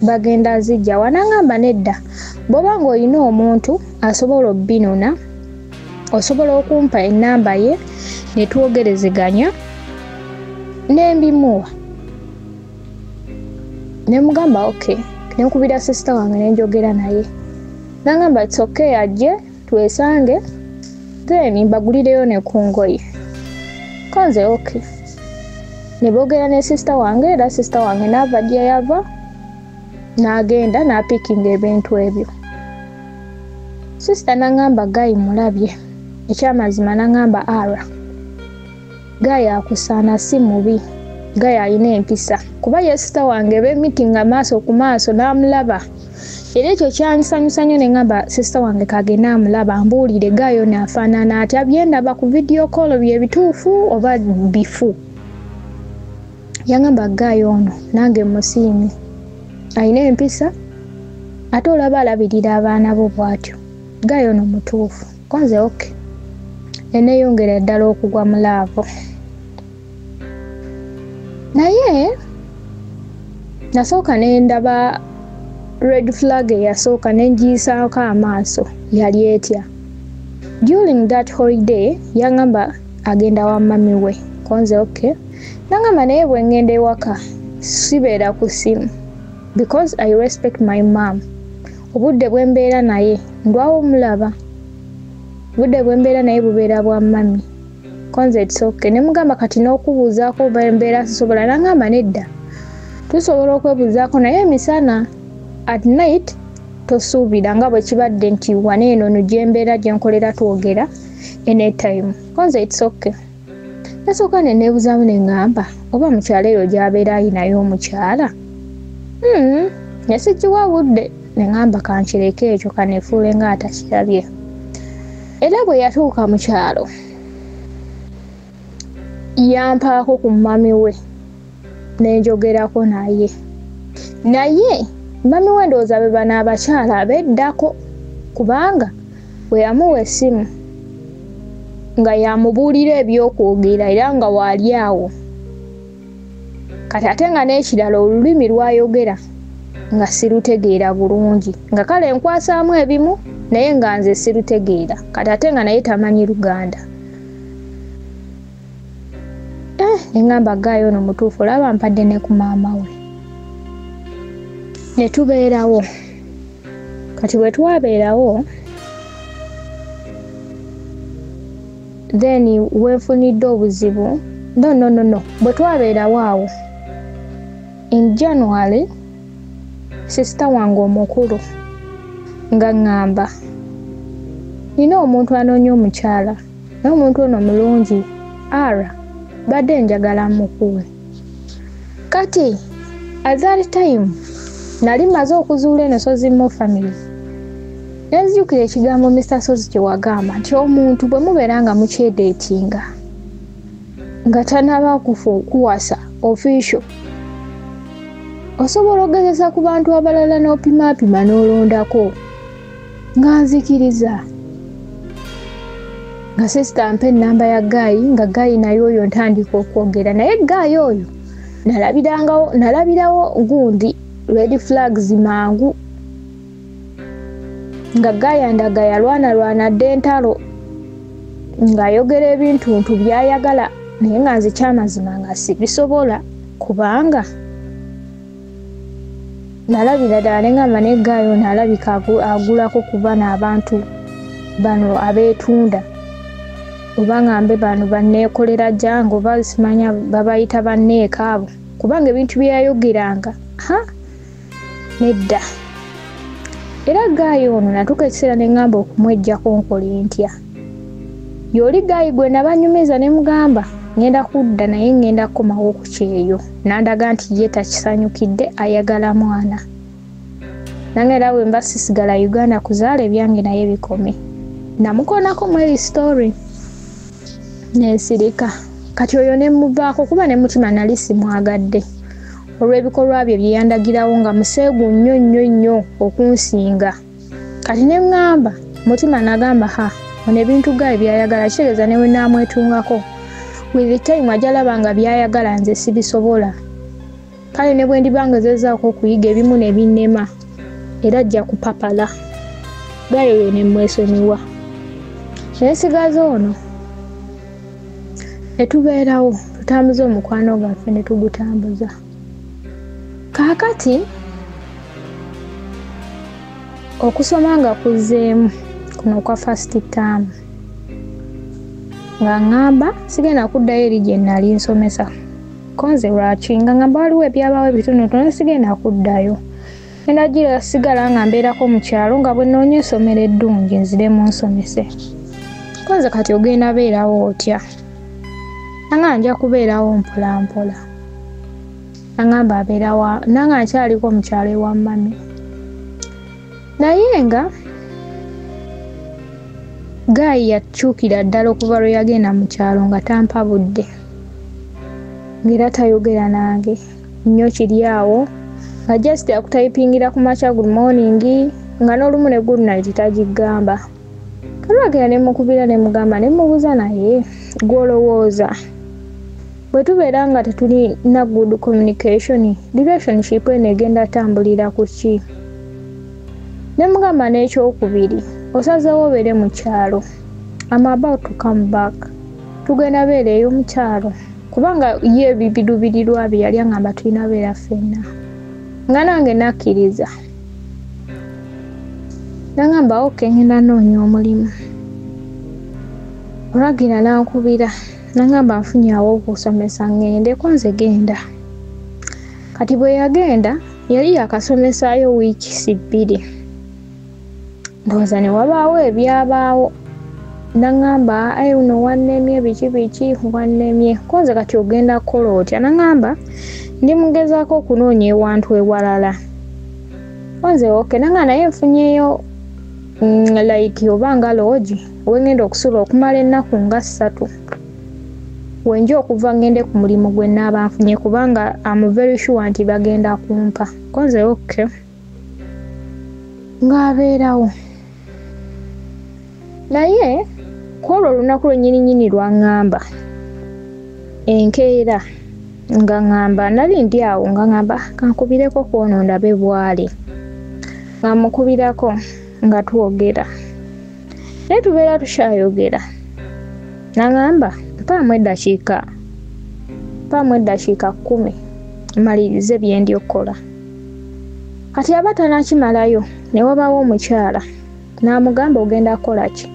bagenda zijja wanangamba nedda bw'oba ng'olina omuntu asobola obbinona osobola okumpa ennamba ye ne twogerezeganya nembimuwa nemugamba okay nenkubira sister wange nenjogera naye nangamba it's okay ajje twesange then mbagulireyo ne kungoye konze okay nebogera ne sister wange era sister wange n'ava gye yava n'agenda n'apikinga ebintu ebyo sister nangamba gayi mulabye ekyamazima nangamba ara gayi akusaana si mubi gayi alina empisa kuba ye sister wange b'emitinga maaso ku maaso n'amulaba era ekyo kyansanyusa nnyo ne ngamba sister wange kagenda amulaba ambuulire gayo n'afaanana atya byendaba ku video call bye bituufu oba bifu yangamba gayo ono nange musiimi alina empisa ate olaba alabirira abaana bo bw'atyo gayo ono mutuufu konze okay eneyongera ddala okugwa mu laavo naye nasooka nendaba red flag eyasooka nengiyisaako amaaso yali etya during that holiday yangamba agenda wa mami we konze okay nangamba naye bwe ngenda ewaka sibeera ku simu because I respect my mom obudde bwe mbeera naye ndwawo omulaba budde bwe mbeera naye bubeera bwa mami konze it's okay nemugamba kati n'okubuuzaako oba mbeera sisobola nangamba nedda tusobola okwebuuzaako naye emisana at night tosuubira nga bwe kibadde nti wane eno no gyembeera gyenkolera twogera anytime konze it's okay nasooka neneebuzaamu nengamba oba mukyala eyo gy'abeera ayinayo omukyala nesikiwa budde nengamba kankireko ekyo kaneefuule nga atakirabye era bwe yatuuka mu kyalo yampaako ku mami we nenjogerako naye mami we ndowooza be bano abakyala abeddako kubanga bwe yamuwa essimu nga yamubuulira ebyokwogera era nga waali awo kati ate nga n'ekirala olulimi lwayogera nga sirutegeera bulungi nga kale nkwasaamu ebimu naye nga nze sirutegeera kati ate nga naye tamanyi Luganda nengamba gayo ono mutuufu olaba mpadde ne ku maama we ne tubeerawo kati bwe twabeerawo then wenfunidde obuzibu no bwe twabeerawo awo in January sister wange omukulu nga ngamba nina omuntu anoonya omukyala naye omuntu ono mulungi ara badde njagala mukuwe kati at that time nali maze okuzuula eno Sozimo family nenzijukira ekigambo Mr. Sozi kye wagamba nti omuntu bwe mubeera nga mukyedeetinga nga tanaba kuwasa official osobola okugezesa ku bantu abalala n'opimaapima n'olondako nga nzikiriza nga sisita mpa ennamba ya Gaayi nga Gaayi naye oyo ntandika okwogera naye Gaayi oyo nalabirawo gundi red flags mangu nga Gaayi andaga yalwana dde entalo ng'ayogera ebintuntu by'ayagala naye nga nze kyamazima nga sibisobola kubanga nalabira ddala ne ngamba ne Gaayi ono alabika agulako kuba n'abantu bano abeetunda oba ngambe bano banneekolera jangu oba simanya babayita banneeka abo kubanga ebintu byeyayogeranga nedda era Gaayi ono natuuka ekiseera ne ngamba okumweggyako nkole ntya y'oli Gaayi gwe nabanyumiza ne mugamba ngenda kudda naye ngenda kukomawo ku kyeyo nandaga nti ye takisanyukidde ayagala mwana nange era bwe mba sisigala Uganda kuzaala ebyange naye bikome namukonako mweri story nensirika kati oyo ne muvaako kuba ne mutima nali simwagadde olw'ebikolwa bye byeyandagirawo nga museegu nnyo okunsinga kati ne ngamba mutima nagamba ono ebintu Gaayi byayagala kitegeeza ne we naamwetungako with the time ajalaba nga byayagala nze sibisobola kale ne bwe ndibangezezaako okuyiga ebimu ne binnema era ajja kupapala Gaayi oyo ne mwesonyiwa naye sigaze ono netubeerawo tutambuza omukwano gwaffe ne tugutambuza kaakati okusoma nga kuzzeemu kuno kwa first term nga ngamba sigenda kuddayo eri gye nali nsomesa konze lwaki nga ngamba waliwo ebyabawo ebitonotono sigenda kuddayo ngenda gira sigala nga mbeerako mu kyalo nga bwe nnoonya essomero eddungi nziremu nsomese konze kati ogenda beerawo otya nanga nja kubeerawo mpolampola nangamba abeerawa nanga nkyaliko mu kyalo ewa mami naye nga Gaayi yakyukira ddala okuva lwe yagenda mu kyalo nga tampa budde ng'era tayogera nange nnyo kiri awo nga just yakutayipingira ku makya good morning nga n'olumu ne good night tagigamba kalwagera ne mukubira ne mugamba ne mubuuza naye gw'olowooza bwe tubeera nga tetulina good communication relationship eno egenda tambulira ku ki ne mugamba n'ekyokubiri osazeewo obeere mu kyalo I'm about to come back tugenda beereeyo mu kyalo kubanga ye ebirubirirwa bye yali angamba tulina beera ffenna nga nange nakkiriza nangamba ngenda noonya omulimu olwagira nankubira nangamba nfunyawo okusomesa ngende konze genda kati bwe yagenda yali yakasomesaayo wiiki 2 ndowooza ne wabaawo ebyabaawo nangamba uno wannemye biki wannemye konze kati ogenda kukola otya nangamba ndi mugezaako okunoonya ewantu ewalala konze nanga naye nfunyeyo like obanga lodge wengenda okusula okumala ennaku nga 3 wenja okuva ngende ku mulimu gwe naaba nfunye kubanga I'm very sure nti bagenda kumpa konze ng'abeerawo naye kwolwo olunaku lwennyini lwaŋŋamba enkeera nga ŋŋamba nali ndi awo nga ŋŋamba kankubireko kwono ndabe bwali nga mukubirako nga twogera naye tubeera tukyayogera naŋŋamba mpaamu eddakiika 10 malirize bye ndi okukola kati aba tanakimalayo ne wabaawo omukyala n'amugamba ogenda kukola ki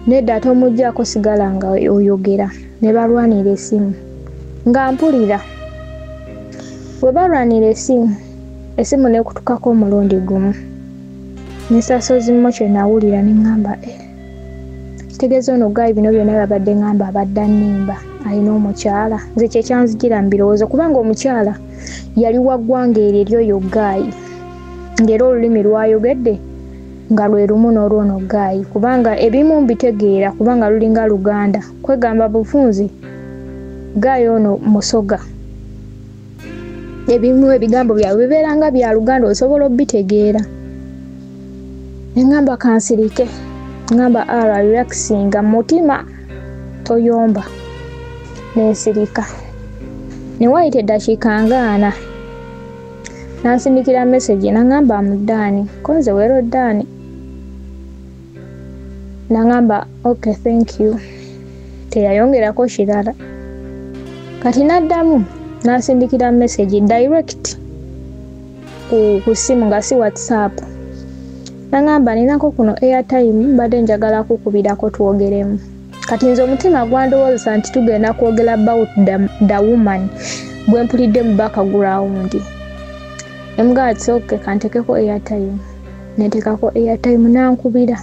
nedda tomuggyako sigala nga oyogera ne balwanira essimu nga mpulira bwe balwanira essimu nekutukako omulundi gumu nesasozi mmo kye nawulira ne ŋŋamba kitegeeza ono Gaayi bino byonna babadde ŋŋamba abadde annimba alina omukyala nze kyekyanzijira mu birowoozo kubanga omukyala yali wa ggwanga eryo Gaayi ng'era olulimi lwayogedde nga lwe lumu n'olwono Gaayi kubanga ebimu mbitegeera kubanga lulinga Luganda kwegamba bufunzi Gaayi ono musoga ebimu ebigambo byawe bibeeranga bya Luganda osobola obitegeera. Ne ngamba kansirike, ngamba relaxinga mutima toyomba. Nensirika. Ne waite dakika ngana. Nansindikira message nangamba mudani, konze wero dani. Nangamba okay thank you. Teyayongerako kirala. Kati naddamu nasindikira message direct ku simu nga si WhatsApp. Nangamba ninako kuno airtime badde njagala kukubirako twogeremu. Kati nze omutima gwandowooza nti tugenda kwogera about the woman gwe mpulidde mu background. Emga it's okay kantekeko airtime. Netekako airtime nankubira.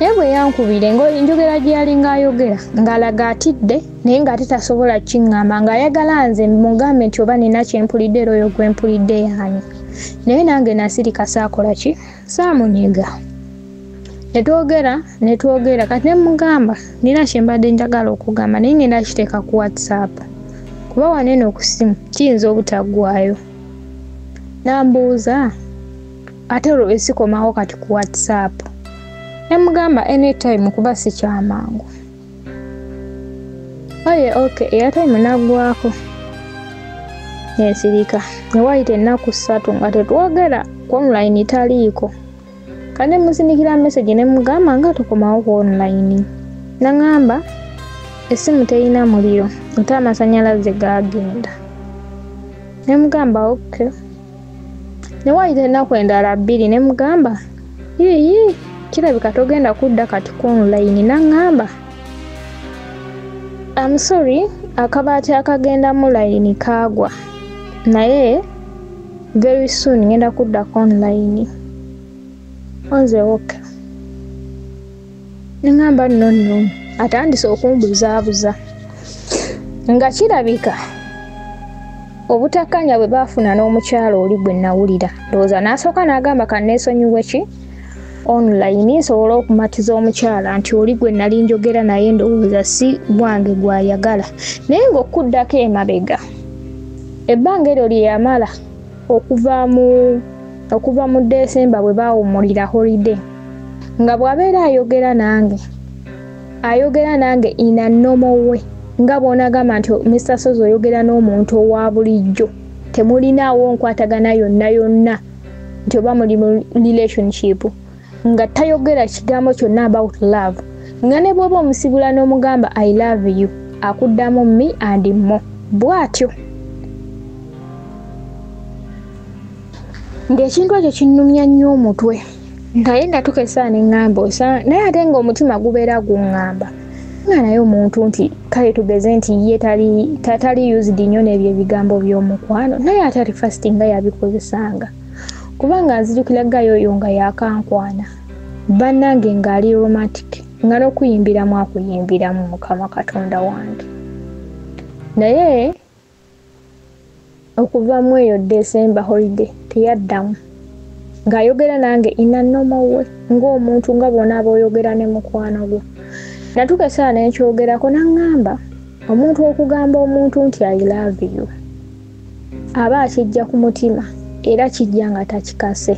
Yebwe yankubire njogera gyalinga ayogera ngalaga atidde naye nga tetasobola kiŋŋamba ng'ayagala nze mugambe nti oba nina kyempulidde oyo gwe mpulidde yani. Naye nange nasirika saakola ki? Saamunyega. Netwogera kati ne mugamba nina kye mbadde njagala okugamba naye ngenda kiteeka ku WhatsApp. Kuba waneeno ku simu kiyinza obutaggwayo. Nambuuza ate olwo esikomawo kati ku WhatsApp. Nemugamba anytime kuba si kyamangu. Oye okay airtime naggwako. Nensirika. Newaite ennaku 3 nga tetwogera ku online taliiko. Kane musindikira message ne mugamba nga tukomawo ku online. Nangamba esimu teyina muliro ate amasannyalaze gagenda. Ne mugamba okay. Newaite ennaku endala 2 ne mugamba yii kirabika togenda kudda kati ku online. Nangamba I'm sorry akabaati akagenda mu line kagwa. Naye very soon ngenda kudda ku online. Onze okay. Nengamba no. Atandise okumbuzaabuza. Nga kirabika obutakanya bwe baafuna n'omukyalo oli gwe nawulira. Ndowooza n'asooka n'agamba kanneesonyiwe ki? Online nsobola okumatiza omukyala nti oli gwe nali njogera naye ndowooza si gwange gwayagala. Naye ng'okuddako emabega. Ebbanga eryo lye yamala okuva mu December bwe baawumulira holiday. Nga bw'abeera ayogera nange in a normal way. Nga bw'onagamba nti Mr. Sozo oyogera n'omuntu owa bulijjo. Temulinaawo nkwatagana yonna nti oba muli mu relationship. Nga tayogera kigambo kyonna about love. Nga ne bw'oba omusibula n'omugamba I love you. Akuddamu me and mo. Bw'atyo. Ng'ekintu ekyo kinnumya nnyo omutwe. Naye natuka esaana neŋŋamba naye ate ng'omutima gubeera guŋŋamba. Nga naye omuntu nti kale tugeze nti ye tatali used nnyo n'ebyo ebigambo by'omukwano. Naye ate ati first nga yabikozesanga. Kubanga nzijukira gayoyo nga yakankwana. Bannange ng'ali romantic. Nga n'okuyimbiramu akuyimbiramu Mukama Katonda wange. Naye okuva mu eyo December holiday teyaddamu. Ng'ayogera nange in a normal way. Ng'omuntu nga bw'onaaba oyogera ne mukwano gwe. Natuka esaana nekyogerako naŋŋamba omuntu okugamba omuntu nti I love you. Aba akijja ku mutima era kijja nga takikase.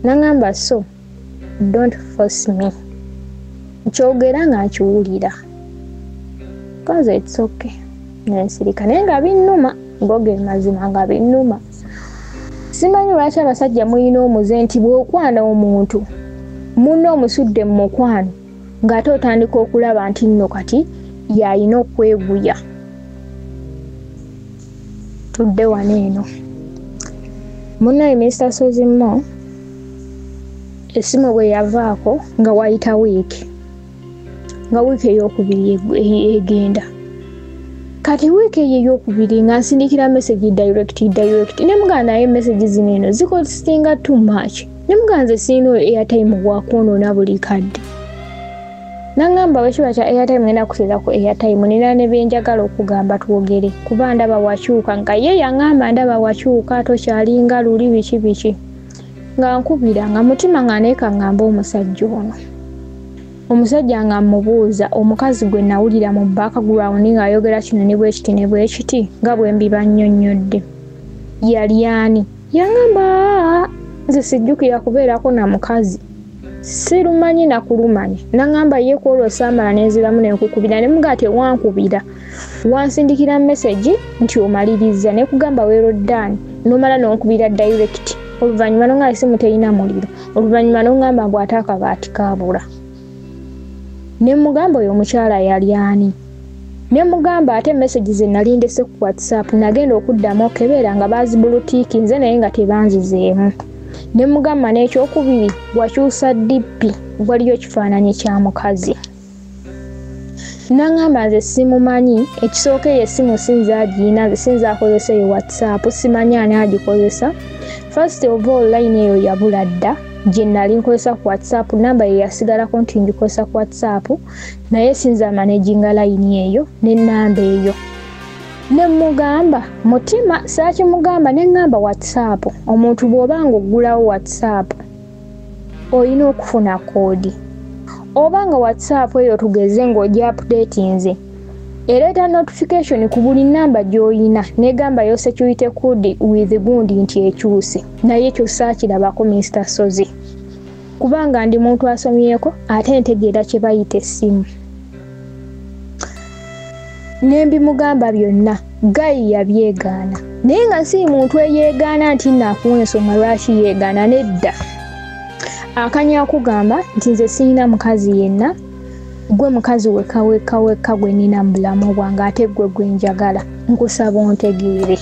Naŋŋamba so don't force me. Nkyogera nga nkiwulira. Cause it's okay. Nensirika naye nga binnuma ngoge mazima nga binnuma. Simanyi lwaki abasajja muyina omuze nti bw'okwana omuntu munno omusudde mu mukwano ng'ate otandika okulaba nti nno kati yayina okweguya. Tudde wano eno. Munnaye Mr. Sozimo esimu bwe yavaako nga wayita wiiki. Nga wiiki ey'okubiri egenda. Kati wiiki ey'okubiri nga nsindikira message direct. Ne muganda naye message zino eno zikosinga too much. Ne muganda nze siina airtime bwakwonoona buli kadde. Naŋŋamba bwekiba kya airtime ngenda kuteera ku airtime nina ne byenjagala okugamba twogere. Kuba ndaba wakyuka nga ye yaŋŋamba ndaba wakyuka tokyalinga luli biki. Nga nkubira nga mutima nga neeka ngamba omusajja ono. omusajja nga mubuuza omukazi gwe nawulira mu background ng'ayogera kino ne bwekiti ne bwekiti nga bwe mbiba nnyonnyodde yali ani? Yaŋŋamba nze sijjukira kubeerako na mukazi sirumanyi na kulumanya naŋŋamba ye ku olwo saamala nenziramu nenkukubira ne mugaa tewankubira wansindikira message nti omaliriza ne kugamba weeroddaani n'omala n'onkubira direct oluvannyuma n'oŋŋamba essimu terina muliro oluvannyuma n'oŋŋamba mbu ate akabaati kaabula ne mugamba oyo omukyala yali ani? Ne mugamba ate message ze nali ndese ku WhatsApp nagenda okuddamu okebeera nga baazibulutiiki nze naye nga tebanzizeemu. Ne mugamba n'ekyokubiri wakyusa dippi waliyo kifaananyi kya mukazi. Naŋŋamba nze simumanyi ekisooka eyo essimu sinza agiina nze sinza akozesa eyo WhatsApp simanyi ani agikozesa. First of all line eyo yabula dda gye nali nkozesa ku WhatsApp namba ye yasigalako nti ngikozesa ku WhatsApp naye sinza managinga line eyo n'ennamba eyo. Ne mugamba mutima saakimugamba ne ŋŋamba WhatsApp omuntu bw'obanga oggulawo WhatsApp olina okufuna koodi obanga WhatsApp eyo tugeze ng'ogi updatinze ereeta notification ku buli namba gy'olina negamba yo security code with gundi nti ekyuse naye ekyo saakirabako Mr. Sozi kubanga ndi muntu asomyeko ate ntegeera kye bayita essimu. Nembi mugamba byonna Gayi yabyegaana naye nga si muntu eyeegaana nti naakuwa ensonga lwaki yeegaana nedda. Akanya akugamba nti nze sirina mukazi yenna gwe mukazi weka gwe nina mu bulamu bwange ate gwe gwe njagala nkusaba ontegeere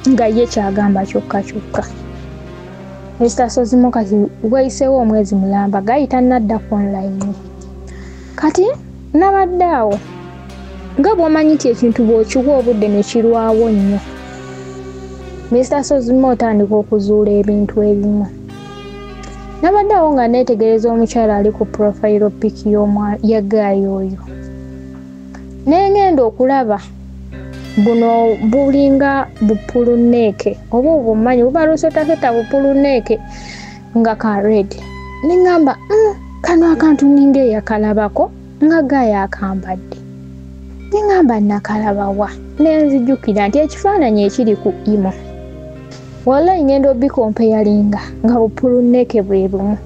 nga ye kyagamba kyokka kyokka. Mr. Sozi mukazi weeyiseewo omwezi mulamba Gayi tannadda ku online kati nabadde awo nga bw'omanyi nti ekintu bw'okiwa obudde ne kirwawo nnyo. Mr. Sozi otandika okuzuula ebintu ebimu. Nabadde awo nga neetegereza omukyala ali ku profile pic ya Gayi oyo. Nengenda okulaba buno bulinga bupuluneeke oba obumanyi buba lusetaseta bupuluneeke nga ka red. Nengamba kano akantu ninga eyakalabako nga Gayi akambadde. Nengamba nakalabawa nenzijjukira nti ekifaananyi ekiri ku imo wallahi ngenda obikompeyalinga nga bupuluneeke bwe bumu.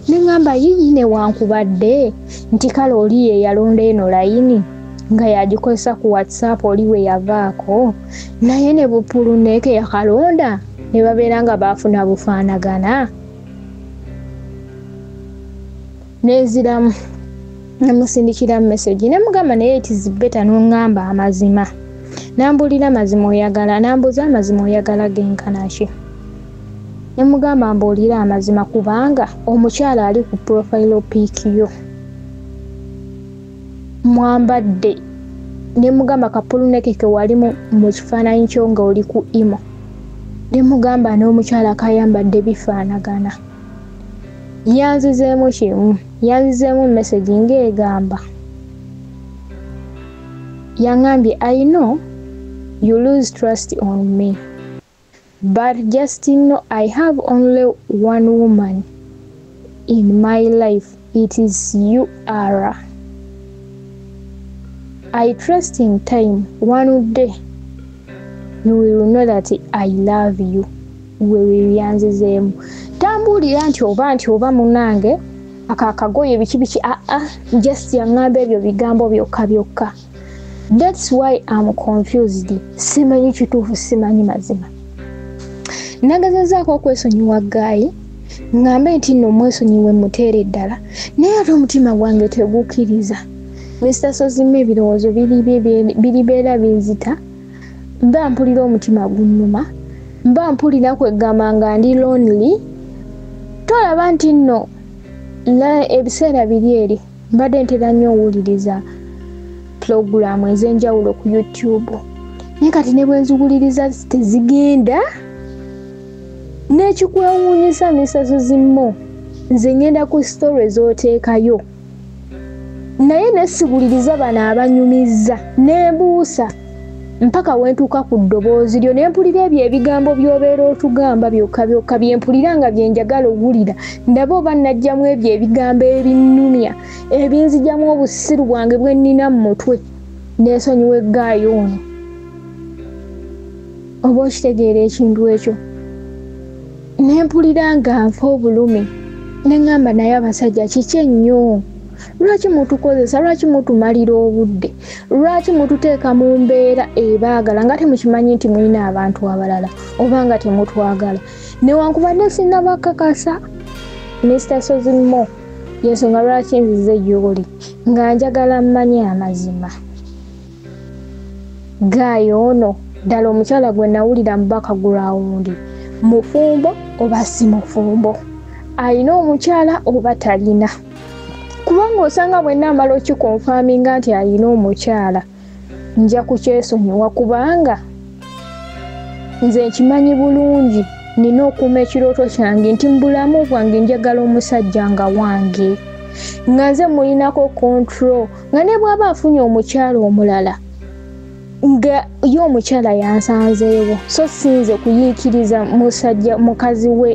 Nengamba yiyi ne wankubadde nti kale oli ye yalonda eno layini nga yagikozesa ku WhatsApp oli we yavaako naye ne bupuluneeke yakalonda ne babeera nga baafuna bufaanagana. Neziramu namusindikira message ne mugamba naye it is better n'oŋŋamba amazima nambulira amazima oyagala nambuza amazima oyagala genkana ki. Ne mugamba mbuulira amazima kubanga omukyala ali ku profile pic yo mwambadde. Ne mugamba kapuluneeke ke wali mu kifaananyi kyo nga oli ku imo. Ne mugamba n'omukyala kayambadde bifaanagana. Yanzizeemu kimu yanzizeemu message ng'egamba yaŋŋambye I know you lose trust on me but just know I have only one woman in my life. It is you, Ara. I trust in time one day you will know that I love you. Wewe yanzizeemu tambulira nti oba munange akakagoye biki just yaŋŋamba ebyo bigambo byokka byokka. That's why I'm confused. Simanyi kituufu simanyi mazima. Nagazazaako okwesonyiwa Gayi ŋŋambe nti nno mwesonyiwe muteere ddala naye ate omutima gwange tegukkiriza. Mr. Sozi ebirowoozo biribeera binzita mba mpulira omutima gunnuma mba mpulira kwegamba nga ndi lonely. Tolaba nti nno ebiseera biri eri mbadde ntera nnyo owuliriza pulogulaamu ez'enjawulo ku YouTube naye kati ne bwe nziwuliriza tezigenda. N'ekikwewuunyisa Mr. Sozi nze ngenda ku story z'oteekayo naye nesiwuliriza bano abanyumiza neebuusa mpaka wentuuka ku ddoboozi lyo ne mpulira ebyo ebigambo by'obeera otugamba byokka bye mpulira nga bye njagala owulira ndaba oba najjamu ebyo ebigambo ebinnumya ebinzigyamu obusiru bwange bwe nnina mu mutwe n'esonyiwa eggaayo ono oba okitegeera ekintu ekyo ne mpulira nga nfa obulumi ne ŋŋamba naye abasajja kiki ennyo lwaki mutukozesa lwaki mutumalira obudde lwaki mututeeka mu mbeera ebaagala nga temukimanyi nti mulina abantu abalala oba nga temutwagala newankubadde sinnabakakasa Mr. Sozimo yensonga lwaki nzize gy'oli nga njagala mmanye amazima gaayo ono ddala omukyala gwe nawulira mu bakagulawundi mufumbo oba si mufumbo alina omukyala oba talina kubanga osanga bwe namala okikonfaminga nti alina omukyala nja kukyesonyiwa kubanga nze nkimanyi bulungi nina okuuma ekirooto kyange nti mu bulamu bwange njagala omusajja nga wange nga nze mulinako control nga ne bw'aba afunye omukyala omulala nga ye omukyala yansanzeewo so sinze kuyiikiriza musajja mukazi we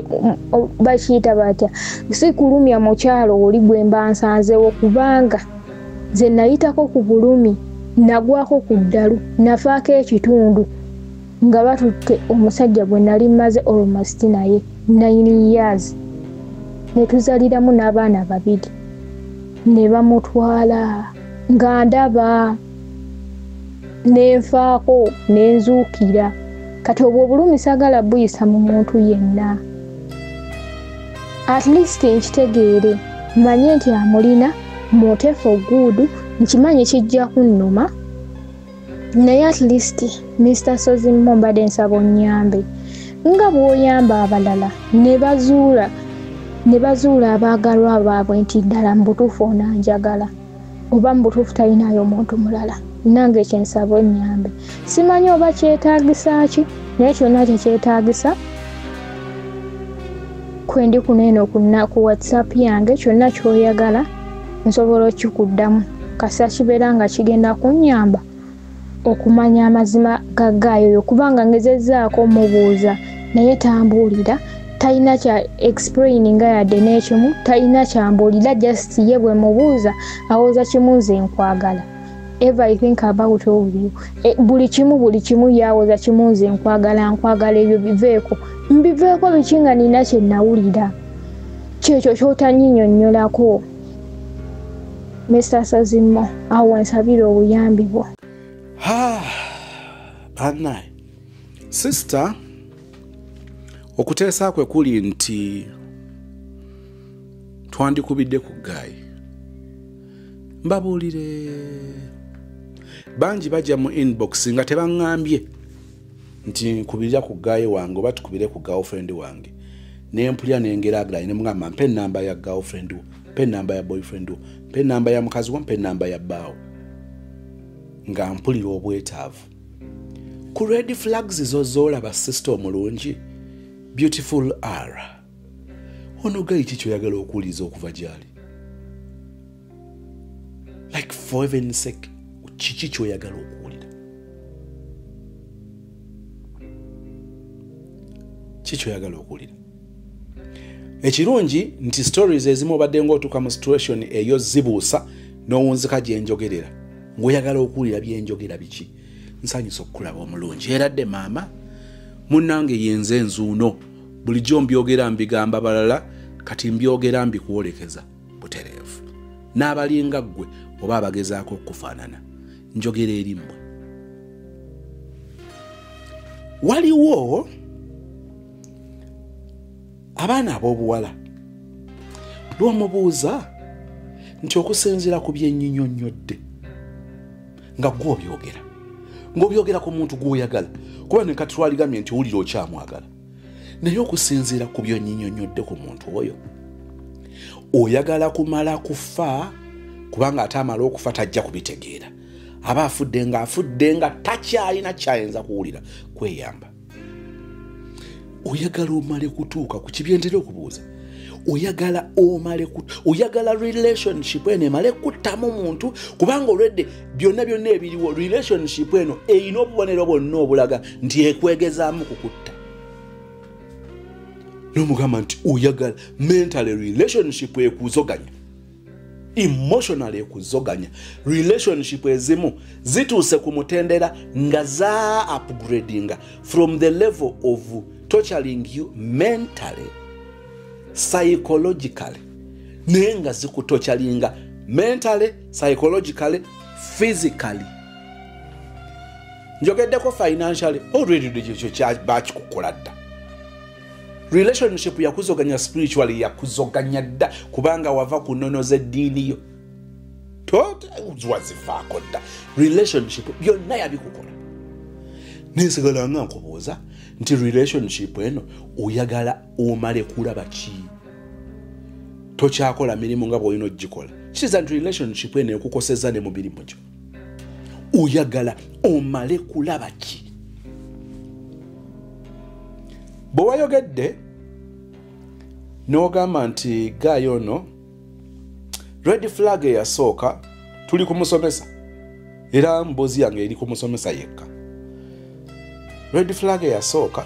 bakiyita batya si kulumya mukyala oli gwe mba nsanzeewo kubanga nze nayitako ku bulumi nagwako ku ddalu nafaako ekitundu nga batutte omusajja gwe nali mmaze almost naye 9 years ne tuzaliramu n'abaana 2 ne bamutwala nga ndaba nenfaako nenzuukira kati obwo obulumi saagala buyisa mu muntu yenna at least nkitegeere manye nti amulina mutefu oguudu nkimanyi kijja kunnuma naye at least Mr. Sozimo mbadde nsaba onnyambe nga bw'oyamba abalala ne bazuula abaagalwa baabwe nti ddala mu butuufu onanjagala oba mu butuufu talinayo omuntu mulala nange kyensaba onnyambe simanyi oba kyetaagisa ki naye kyonna kyekyetaagisa kwendi kuneeno ku WhatsApp yange kyonna kyoyagala nsobola okikuddamu kasa kibeera nga kigenda kunnyamba okumanya amazima gaggaayo kubanga ngezezzaako mubuuza naye tambuulira talina kya explaininga yadde n'ekimu talina kyambuulira just ye bwe mubuuza awooza kimu nze nkwagala ever I think about all you buli kimu yawooza kimu nze nkwagala ebyo biveeko mbiveeko bikinga nina kye nawulira kyekyo ky'otannyinnyonnyolako Mr. Sozimo awo nsabira obuyambi bwo Annaye sister okuteesa kwe kuli nti twandikubidde ku Guy mbabuulire bangi bajja mu inbox nga tebaŋŋambye nti nkubirira ku Guy wange oba tukubire ku girlfriend wange nempulya nengeraageranye ne mugamba mpe ennamba ya girlfriend wo mpe ennamba ya boyfriend wo mpe ennamba ya mukazi wo mpe ennamba ya bbaawo nga mpulira obwetaavu ku red flags zozoolaba sister omulungi beautiful ara ono Guy kikyoyagala okuwuliza okuva gyali like for heaven's sake kiki kyoyagala okuwulira kikyoyagala okuwulira ekirungi nti stories ezimu obadde ng'otuuka mu situation eyo zibuusa n'owunzika gye njogerera ng'oyagala okuwulira byenjogera biki nsanyusa okukulaba omulungi era dde maama munnange yenze nzuuno bulijjo mbyogera mbigamba balala kati mbyogera mbikuwolekeza butereevu n'abalinga ggwe oba abagezaako okufaanana njogera eri mmwe waliwo abaana ab'obuwala lw'omubuuza nti okusinziira ku byennyinnyonnyodde nga gw'obyogera ng'obyogera ku muntu gw'oyagala kuba ne kati twaligambye nti wulira okyamwagala naye okusinziira ku byonnyinnyonnyodde ku muntu oyo oyagala kumala kufa kubanga ate amala okufa tajja kubitegeera aba afudde nga takyalina kyayinza kuwulira kweyamba oyagala omale kutuuka ku kibyentera okubuuza oyagala oyagala relationship eno emale kuttamu muntu kubanga olwedde byonna ebiriwo relationship eno eyina obubonero bwonna obulaga nti ekwegezaamu kukutta n'omugamba nti oyagala mentally relationship ekuzoganya emotional ekuzoganya relationship ezimu zituuse ku mutendera nga za upgrading from the level of torturing you mentally psychologically naye nga zikutochalinga mentally psychologically physically njogeddeko financially already ekyo bakikukola dda relationship yakuzoganya spiritually yakuzoganya dda kubanga wava ku nnono z'eddiini yo wazivaako dda relationship byonna yabikukola nensigala nga nkubuuza nti relationship eno oyagala omale kulaba ki tokyakola mirimu nga bw'olina ogikola kiriza nti relationship eno ekukoseza ne mu mirimu gyo oyagala omale kulaba ki bwe wayogedde n'ogamba nti gaayo ono red flag eyasooka tuli kumusomesa era mboozi yange eri kumusomesa yekka red flag eyasooka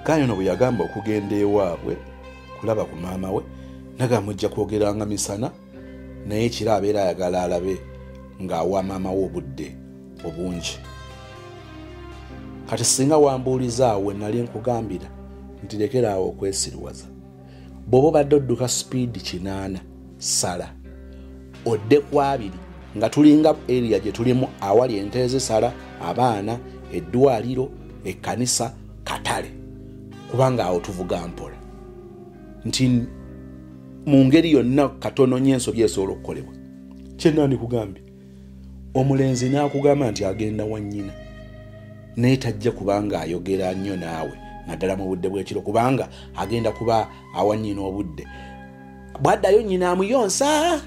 gaayo ono bwe yagamba okugenda ewaabwe kulaba ku maama we nagamba ojja kwogeranga misana naye ekiro abeera ayagala alabe ng'awa maama we obudde obungi kati singa wambuulizaawe nali nkugambira nti lekeraawo okwesiriwaza bw'oba obadde odduka speed 8 sala odde ku 2 nga tulinga area gye tulimu awali ente ezisala abaana eddwaliro ekkanisa katale kubanga awo tuvuga mpola nti mu ngeri yonna katono nnyo ensobi esobola okukolebwa kyenna ndikugambye omulenzi n'akugamba nti agenda wa nnyina naye tajja kubanga ayogera nnyo naawe naddala mu budde bw'ekiro kubanga agenda kuba awa nnyina obudde bwaddayo nnyina amuyonsa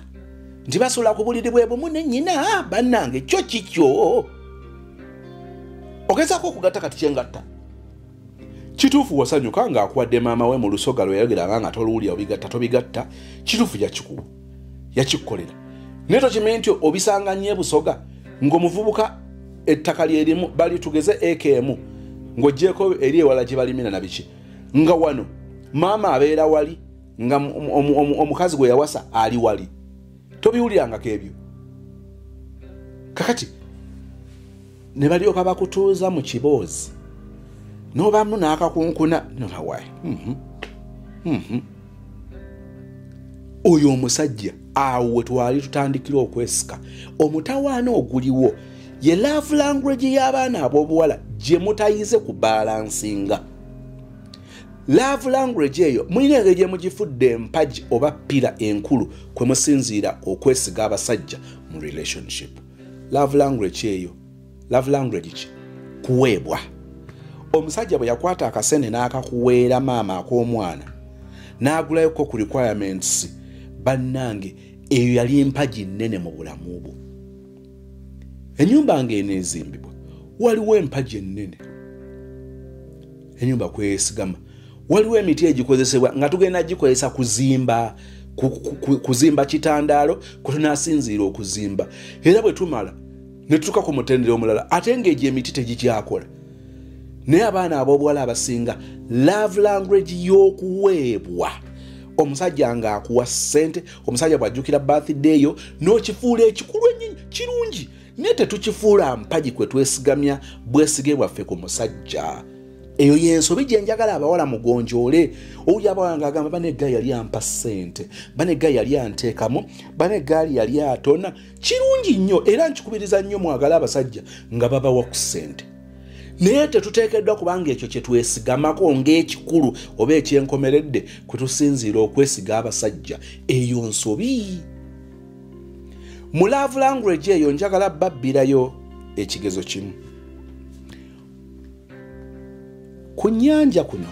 nti basula ku buliri bwe bumu ne nnyina bannange kyo kikyo ogezaako okugatta kati kyengatta kituufu wasanyuka ng'akuwadde maama we mu lusoga lwe yayogeranga nga toluwulya obigatta tobigatta kituufu yakikukolera naye tokimanyi nti obisanga nnyo ebusoga ng'omuvubuka ettaka lyerimu bali tugeze ekm ng'oggyeko eri ewala gye balimira na biki nga wano maama abeera wali nga omukazi gwe yawasa ali wali tobiwulirangako ebyo kakati ne balyoka bakutuuza mu kiboozi n'obamu n'akakunkuna nobawayi oyo omusajja awo twali tutandikira okwesika omutawaana oguliwo ye love language y'abaana ab'obuwala gye mutayize ku balansinga love language eyo mulina engeri gye mugifudde empagi oba ppira enkulu kwe musinziira okwesiga abasajja mu relationship love language eyo love language ki kuweebwa omusajja bwe yakwata akasene n'akakuweera maama ak'omwana n'agulayoko ku requirements bannange eyo yali empagi nnene mu bulamu bwo ennyumba ng'eneezimbibwa waliwo empagi ennene ennyumba kweyesigama waliwo emiti egikozesebwa nga tugenda gikozesa kuzimba kitandaalo kwe tunaasinziira okuzimba era bwe tumala ne tutuuka ku mutendera omulala ate ng'egyo emiti tegikyakola naye abaana ab'obuwala abasinga love language y'okuweebwa omusajja ng'akuwa ssente omusajja bw'ajjukira birthday yo n'okifuula ekikulu ennyo kirungi naye tetukifuula mpagi kwe twesigamya bwesige bwaffe ku musajja eyo y'ensobi gye njagala abawala mugonjoole owuli abawala ng'agamba baneggaali yali ampa ssente baneggaali yali anteekamu baneggaali yali atona kirungi nnyo era nkikubiriza nnyo mwagala abasajja nga babawa ku ssente naye tetuteekeddwa kubanga ekyo kye twesigamako ng'ekikulu oba ekyenkomeredde kwe tusinziira okwesiga abasajja eyo nsobi mu love language eyo njagala babbirayo ekigezo kimu ku nnyanja kuno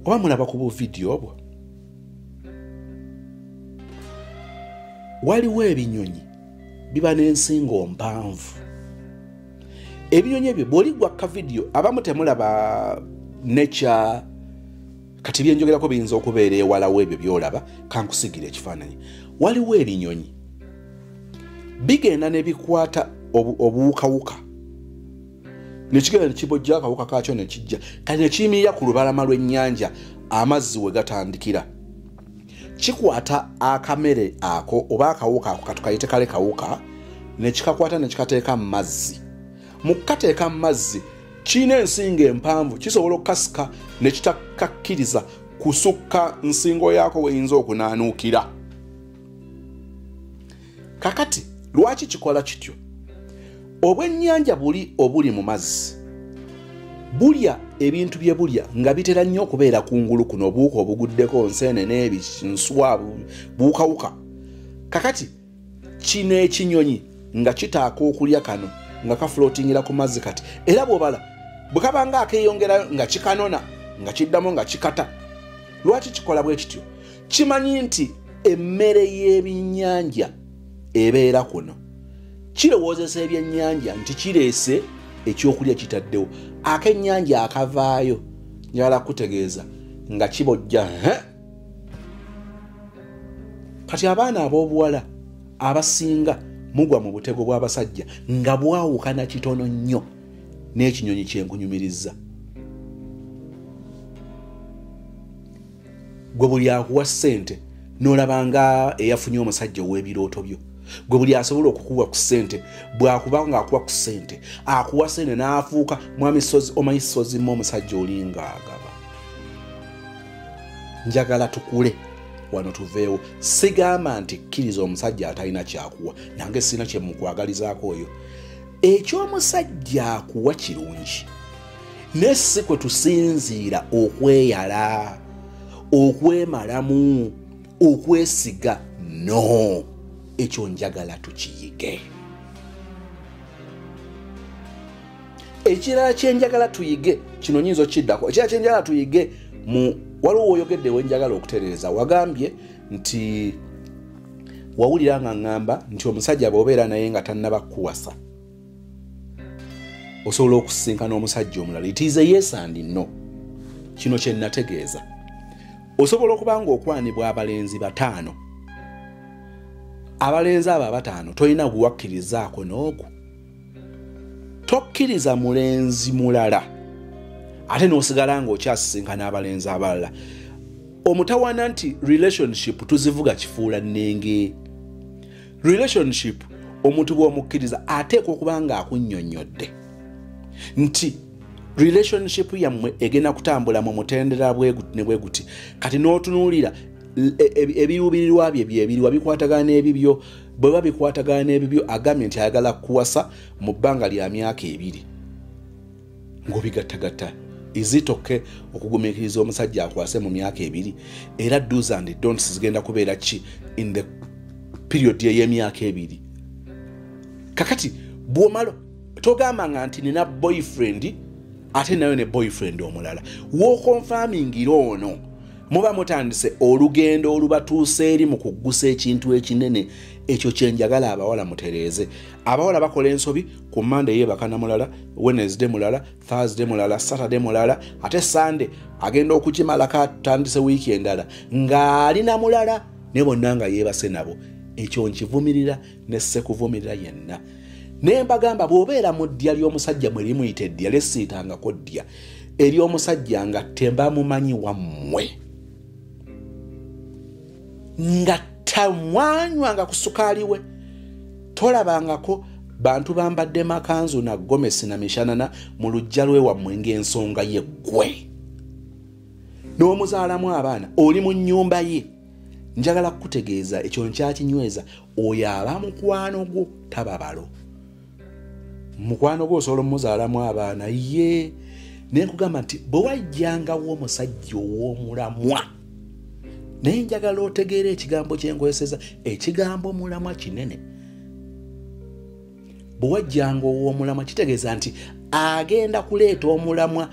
oba mulaba ku buvidiyo obwo waliwo ebinyonyi biba n'ensingo mpanvu ebinyonyi ebyo bw'oligwa ka vidiyo abamu temulaba nature kati byenjogerako biyinza okubeera ewala w'ebyo byolaba kankusigira ekifaananyi waliwo ebinyonyi bigenda ne bikwata obuwukawuka nekigenda nekibojja akawuka kakyo nekijja kati nekiyimirira ku lubalama lw'ennyanja amazzi we gatandikira kikwata akamere ako oba akawuka ako katukayite kale kawuka nekikakwata nekikateeka mu mazzi mu kukateeka mu mazzi kiina ensingo empanvu kisobola okukasika nekitakakkiriza kusukka nsingo yaako weyinza okunaanuukira kakati lwaki kikola kityo obwennyanja buli obuli mu mazzi bulya ebintu bye bulya nga bitera nnyo okubeera kungulu kuno obuwuka obuguddeko nsene n'ebinswa buwukawuka kakati kino ekinyonyi nga kitaaka okulya kano nga kafloatingira ku mazzi kati era bw'obala bwe kaba nga akeeyongera nga kikanona nga kiddamu nga kikata lwaki kikola bwe kityo kimanyi nti emmere y'ebyennyanja ebeera kuno kirowoozesa ebyennyanja nti kireese ekyokulya kitaddewo akennyanja akavaayo njagala kutegeeza nga kibojja kati abaana ab'obuwala abasinga mugwa mu butego bw'abasajja nga bwawukana kitono nnyo n'ekinyonyi kyenkunyumiriza gwe buli akuwa ssente n'olabanga eyafunye omusajja ow'ebirooto byo gwe buli asobola okukuwa ku ssente bw'akuba nga akuwa ku ssente akuwa ssente n'afuuka mwami sozi omanyi sozi mu omusajja olinga agaba njagala tukule wano tuveewo sigamba nti kkiriza omusajja atalina kyakuwa nange sina kye mukwagalizaako oyo ekyomusajja akuwa kirungi ne si kwe tusinziira okweyala okwemalamu okwesiga no ekyo njagala tukiyige ekirala kyenjagala tuyige kino nyinza okiddako ekirala kyenjagala tuyige mu waliwo oyogedde wenjagala okutereeza wagambye nti wawulira nga ngamba nti omusajja bw'obeera naye nga tannaba kuwasa osobola okusinkana omusajja omulala it is a yes and no kino kye nategeeza osobola okuba nga okwanibwa abalenzi bataano abalenzi abo abataano tolina kuwakkirizaako n'oku tokkiriza mulenzi mulala ate n'osigala ng'okyasisinkana abalenzi abalala omutawana nti relationship tuzivuga kifuula nnenge relationship omuntu bw'omukkiriza ateekwa okuba nga akunnyonnyodde nti relationship yammwe egenda kutambula mu mutendera ne bwe guti kati n'otunuulira ebiruubirirwa bye byebiriwa bikwatagana n'ebibyo bwe babikwatagana n'ebibyo agambye nti ayagala kuwasa mu bbanga lya myaka 2 ng'obigattagatta izitoke okugumiikiriza omusajja akwase mu myaka 2 era do's and don'ts zigenda kubeera ki in the period y'emyaka 2 kakati bw'omalo togamba nga nti nina boyfriend ate nayo ne boyfriend omulala wookonfamingira ono muba mutandise olugendo olubatuuse eri mu kuggusa ekintu ekinene ekyo kyenjagala abawala mutereeze abawala bakola ensobi ku Monday yebakana mulala Wednesday mulala Thursday mulala Saturday mulala ate Sunday agenda okukimalako atandise wiiki endala ng'alina mulala ne bonna nga yeebase nabo ekyo nkivumirira ne sekuvumirira yenna ne mbagamba bw'obeera mu ddya ly'omusajja mwe limuyita eddya lesiitangako ddya ery'omusajja nga temba mumanyi wammwe nga tamwanywanga ku sukaali we tolabangako bantu bambadde makanzu na gomesi na mishanana mu lujja lwe wammwe ng'ensonga ye ggwe n'omuzaalamu abaana oli mu nnyumba ye njagala kukutegeeza ekyo nkyakinyweza oyo aba mukwano gwo tababalo mukwano gwo osobola omuzaalamu abaana ye naye nkugamba nti bwe wajjangawo omusajja ow'omulamwa naye njagala otegeera ekigambo kyenkozeseza ekigambo mulamwa kinene bwe wajjanga ow'omulamwa kitegeeza nti agenda kuleeta omulamwa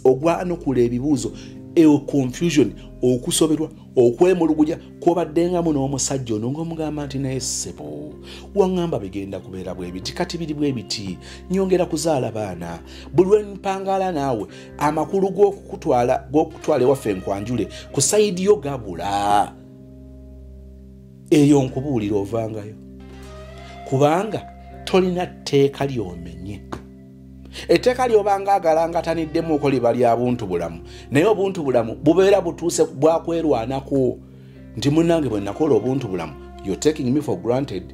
ogwanukula ebibuuzo ewo confusion okusoberwa okwemuluguja kwobaddengamu n'omusajja ono ng'omugamba nti naye ssebo waŋŋamba bigenda kubeera bwe biti kati biri bwe biti nyongera kuzaala baana buli lwe mpangala naawe amakulu g'okutwala ewaffe enkwanjule ku sayidi yo gabula eyo nkubuulira ovangayo kubanga tolina tteeka lyomenye etteeka lyobanga agalangataniddemu okwo liba lya buntu bulamu naye obuntu bulamu bubeera butuuse bwakwerwanako nti munnange bwe nakola obuntu bulamu you're taking me for granted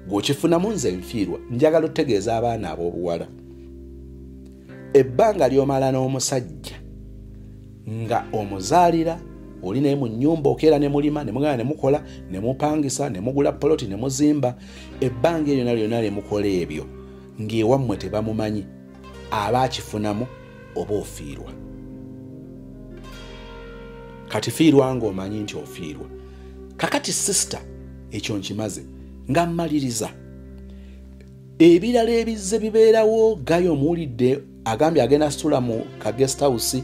gwokifunamu nze nfiirwa njagala otegeeza abaana ab'obuwala ebbanga lyomala n'omusajja nga omuzaalira oli naye mu nnyumba okeera ne mulima ne mugana ne mukola ne mupangisa ne mugula poloti ne muzimba ebbanga eryo nalyonna lye mukola ebyo ng'ewammwe tebamumanyi aba akifunamu oba ofiirwa kati fiirwa ng'omanyi nti ofiirwa kakati sisita ekyo nkimaze nga mmaliriza ebirala ebizze bibeerawo gayo omuwulidde agambye agenda situla mu ka guest house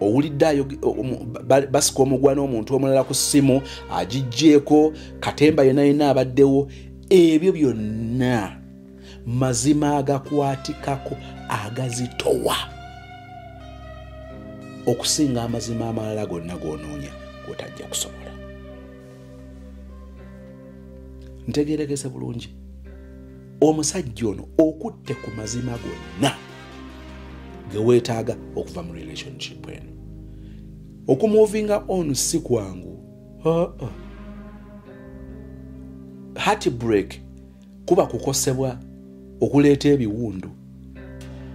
owulidde basika omugwa n'omuntu omulala ku ssimu agijjeeko katemba yenna abaddewo ebyo byonna mazima agakwatikako agazitowa okusinga amazima amalala gonna g'onoonya gotajja kusobola ntegeeregese bulungi omusajja ono okutte ku mazima gonna geweetaaga okuva mu relationship eno okumuvinga on si kwangu heartbreak kuba kukosebwa okuleeta ebiwundu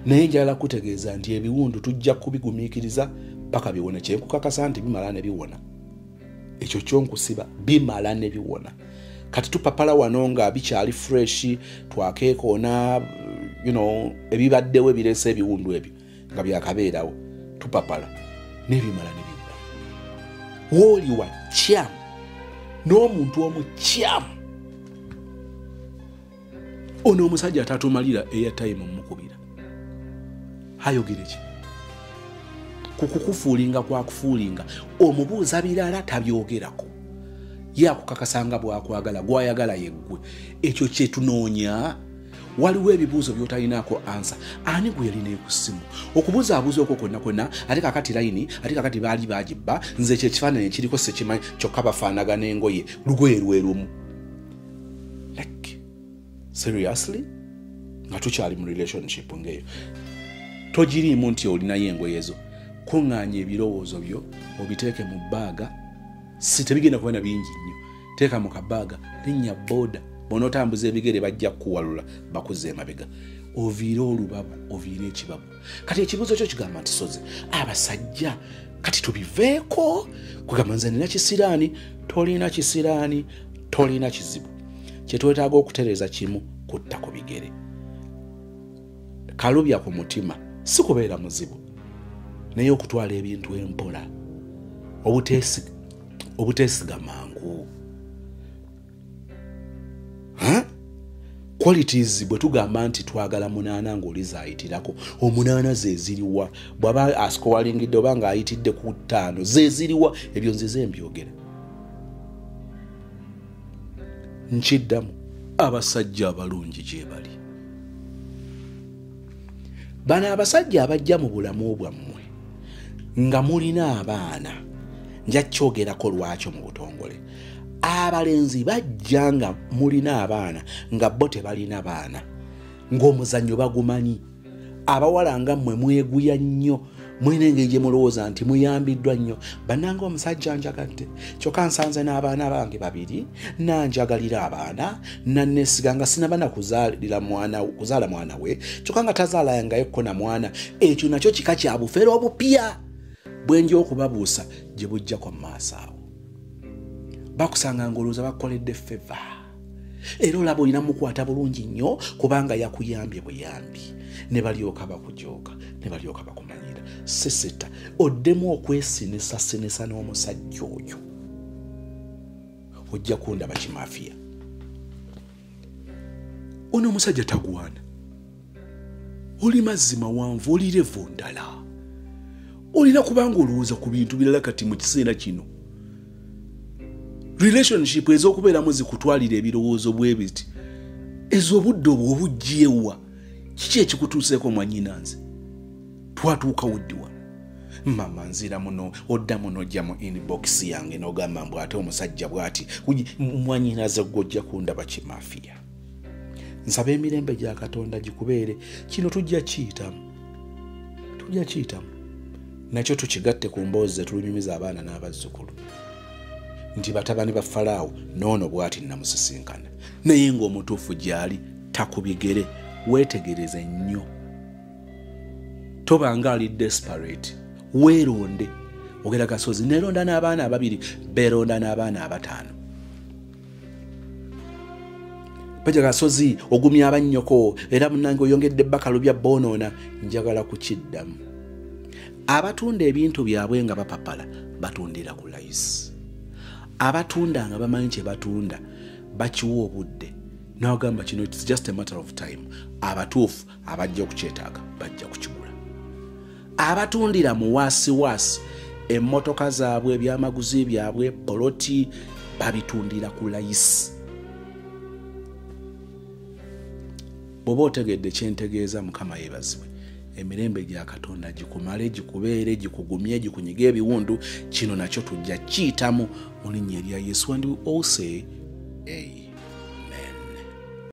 naye njagala kutegeeza nti ebiwundu tujja kubigumiikiriza paka biwona kyenkukakasa nti bimala ne biwona ekyo kyonkusiba bimala ne biwona kati tupapala wano nga bikyali fresh twakeekoona ebibaddewo ebireese ebiwundu ebyo nga byakabeerawo tupapala nebimala ne biwona wooli wa kyamu n'omuntu omukyamu ono omusajja atatumalira eyatime omukubira hayogere ki kukufuulinga kwakufuulinga omubuuza birala tabyogerako yakukakasanga bwakwagala gwayagala yeggwe ekyo kyetunoonya waliwo ebibuuzo byotalinaako ansa ani gwe yalina ekussimu okubuuza abuuza okwo kwonna ate kakati layini ate kakati baali bagibba nze kyekifaananyi kiriko sekimanyi kyokka bafaanagana engoye lugoye lwerumu seriously nga tukyali mu relationship ngeyo togiriimu nti olinayo engoye ezo kuŋŋaanya ebirowoozo byo obiteeke mu bbaaga si tebigenda kuba na bingi nnyo teeka mu kabaaga linnya booda bonootambuza ebigere bajja kukuwalula bakuze emabega oviire olubabu oviire ekibabu kati ekibuuzo kyo kigamba nti soze abasajja kati tubiveeko kugamba nze nina kisiraani tolina kizibu kyetwetaaga okutereeza kimu kutta ku bigere kalubya ku mutima si kubeera muzibu naye okutwala ebintu empola obuteesiga mangu qualities bwe tugamba nti twagala munaana ng'oli zaayitirako omunaana zeziriwa bw'aba asikowalingidde oba ng'ayitidde ku 5 zeziriwa ebyo nzize mbyogera nkiddamu abasajja abalungi gye bali bano abasajja abajja mu bulamu bwammwe nga mulina abaana njakyogerako lwakyo mu butongole abalenzi bajja nga mulina abaana nga bo tebalina baana ng'omuzannyo bagumanyi abawala nga mmwe mweguya nnyo mulina engeri gye mulowooza nti muyambiddwa nnyo bannanga omusajja njagadde kyokka nsanze n'abaana bange 2 nanjagalira abaana nanneesiga nga sinabana kuzaala mwana we kyokka nga tazaalayangayo na mwana ekyo nakyo kika kya bufere obupya bwenja okubabuusa gye bujjako mu maaso awo bakusanga ng'olowooza bakukoledde feva era olaba olina mukwata bulungi nnyo kubanga yakuyambye buyambi ne balyoka bakujooka ne balyoka bakumanyira sisita oddemu okwesinisa n'omusajja oyo ojja kundaba kimafiya ono omusajja tagwana oli mazzi mawanvu oli levu ndala olina kubanga olowooza ku bintu birala kati mu kiseera kino. Relationship ez'okubeeramu zikutwalira ebirowoozo bwe biti ez'obudde obwo obugyewa kiki ekikutuuseeko mwanyinanze twatuuka wuddiwa mama nzira muno odda muno ojja mu inbox yange n'ogamba mbu ate omusajja bw'ati mwanyinaze gw'ojja kundaba kimafiya. Nsaba emirembe gya Katonda gikubeere kino tujja kiyitamu nakyo tukigatte ku mboozi zetulunyumiza abaana n'abazzukulu nti batabani ba Falaawo noono bw'ati namusisinkana naye ng'omutuufu gy'ali takubigere weetegereze nnyo tobanga ali desperate weeronde ogera Kasozi neeronda n'abaana 2 beeronda n'abaana 5 Paja Kasozi ogumya abannyoko era munnange oyongedde Bakalu bya bonoona njagala kukiddamu abatunda ebintu byabwe nga bapapala batundira ku layisi abatunda nga bamanyi kye batunda bakiwa obudde n'agamba kino it's just a matter of time abatuufu abajja kukyetaaga bajja kukigula abatundira mu waasiwaasi emmotoka zaabwe ebyamaguzi byabwe poloti babitundira ku layisi bw'oba otegedde kyentegeeza Mukama yeebazibwe emirembe gya Katonda gikumale gikubeere gikugumye gikunyiga ebiwundu kino nakyo tujja kiyitamu mu linnya erya Yesu and we all say amen.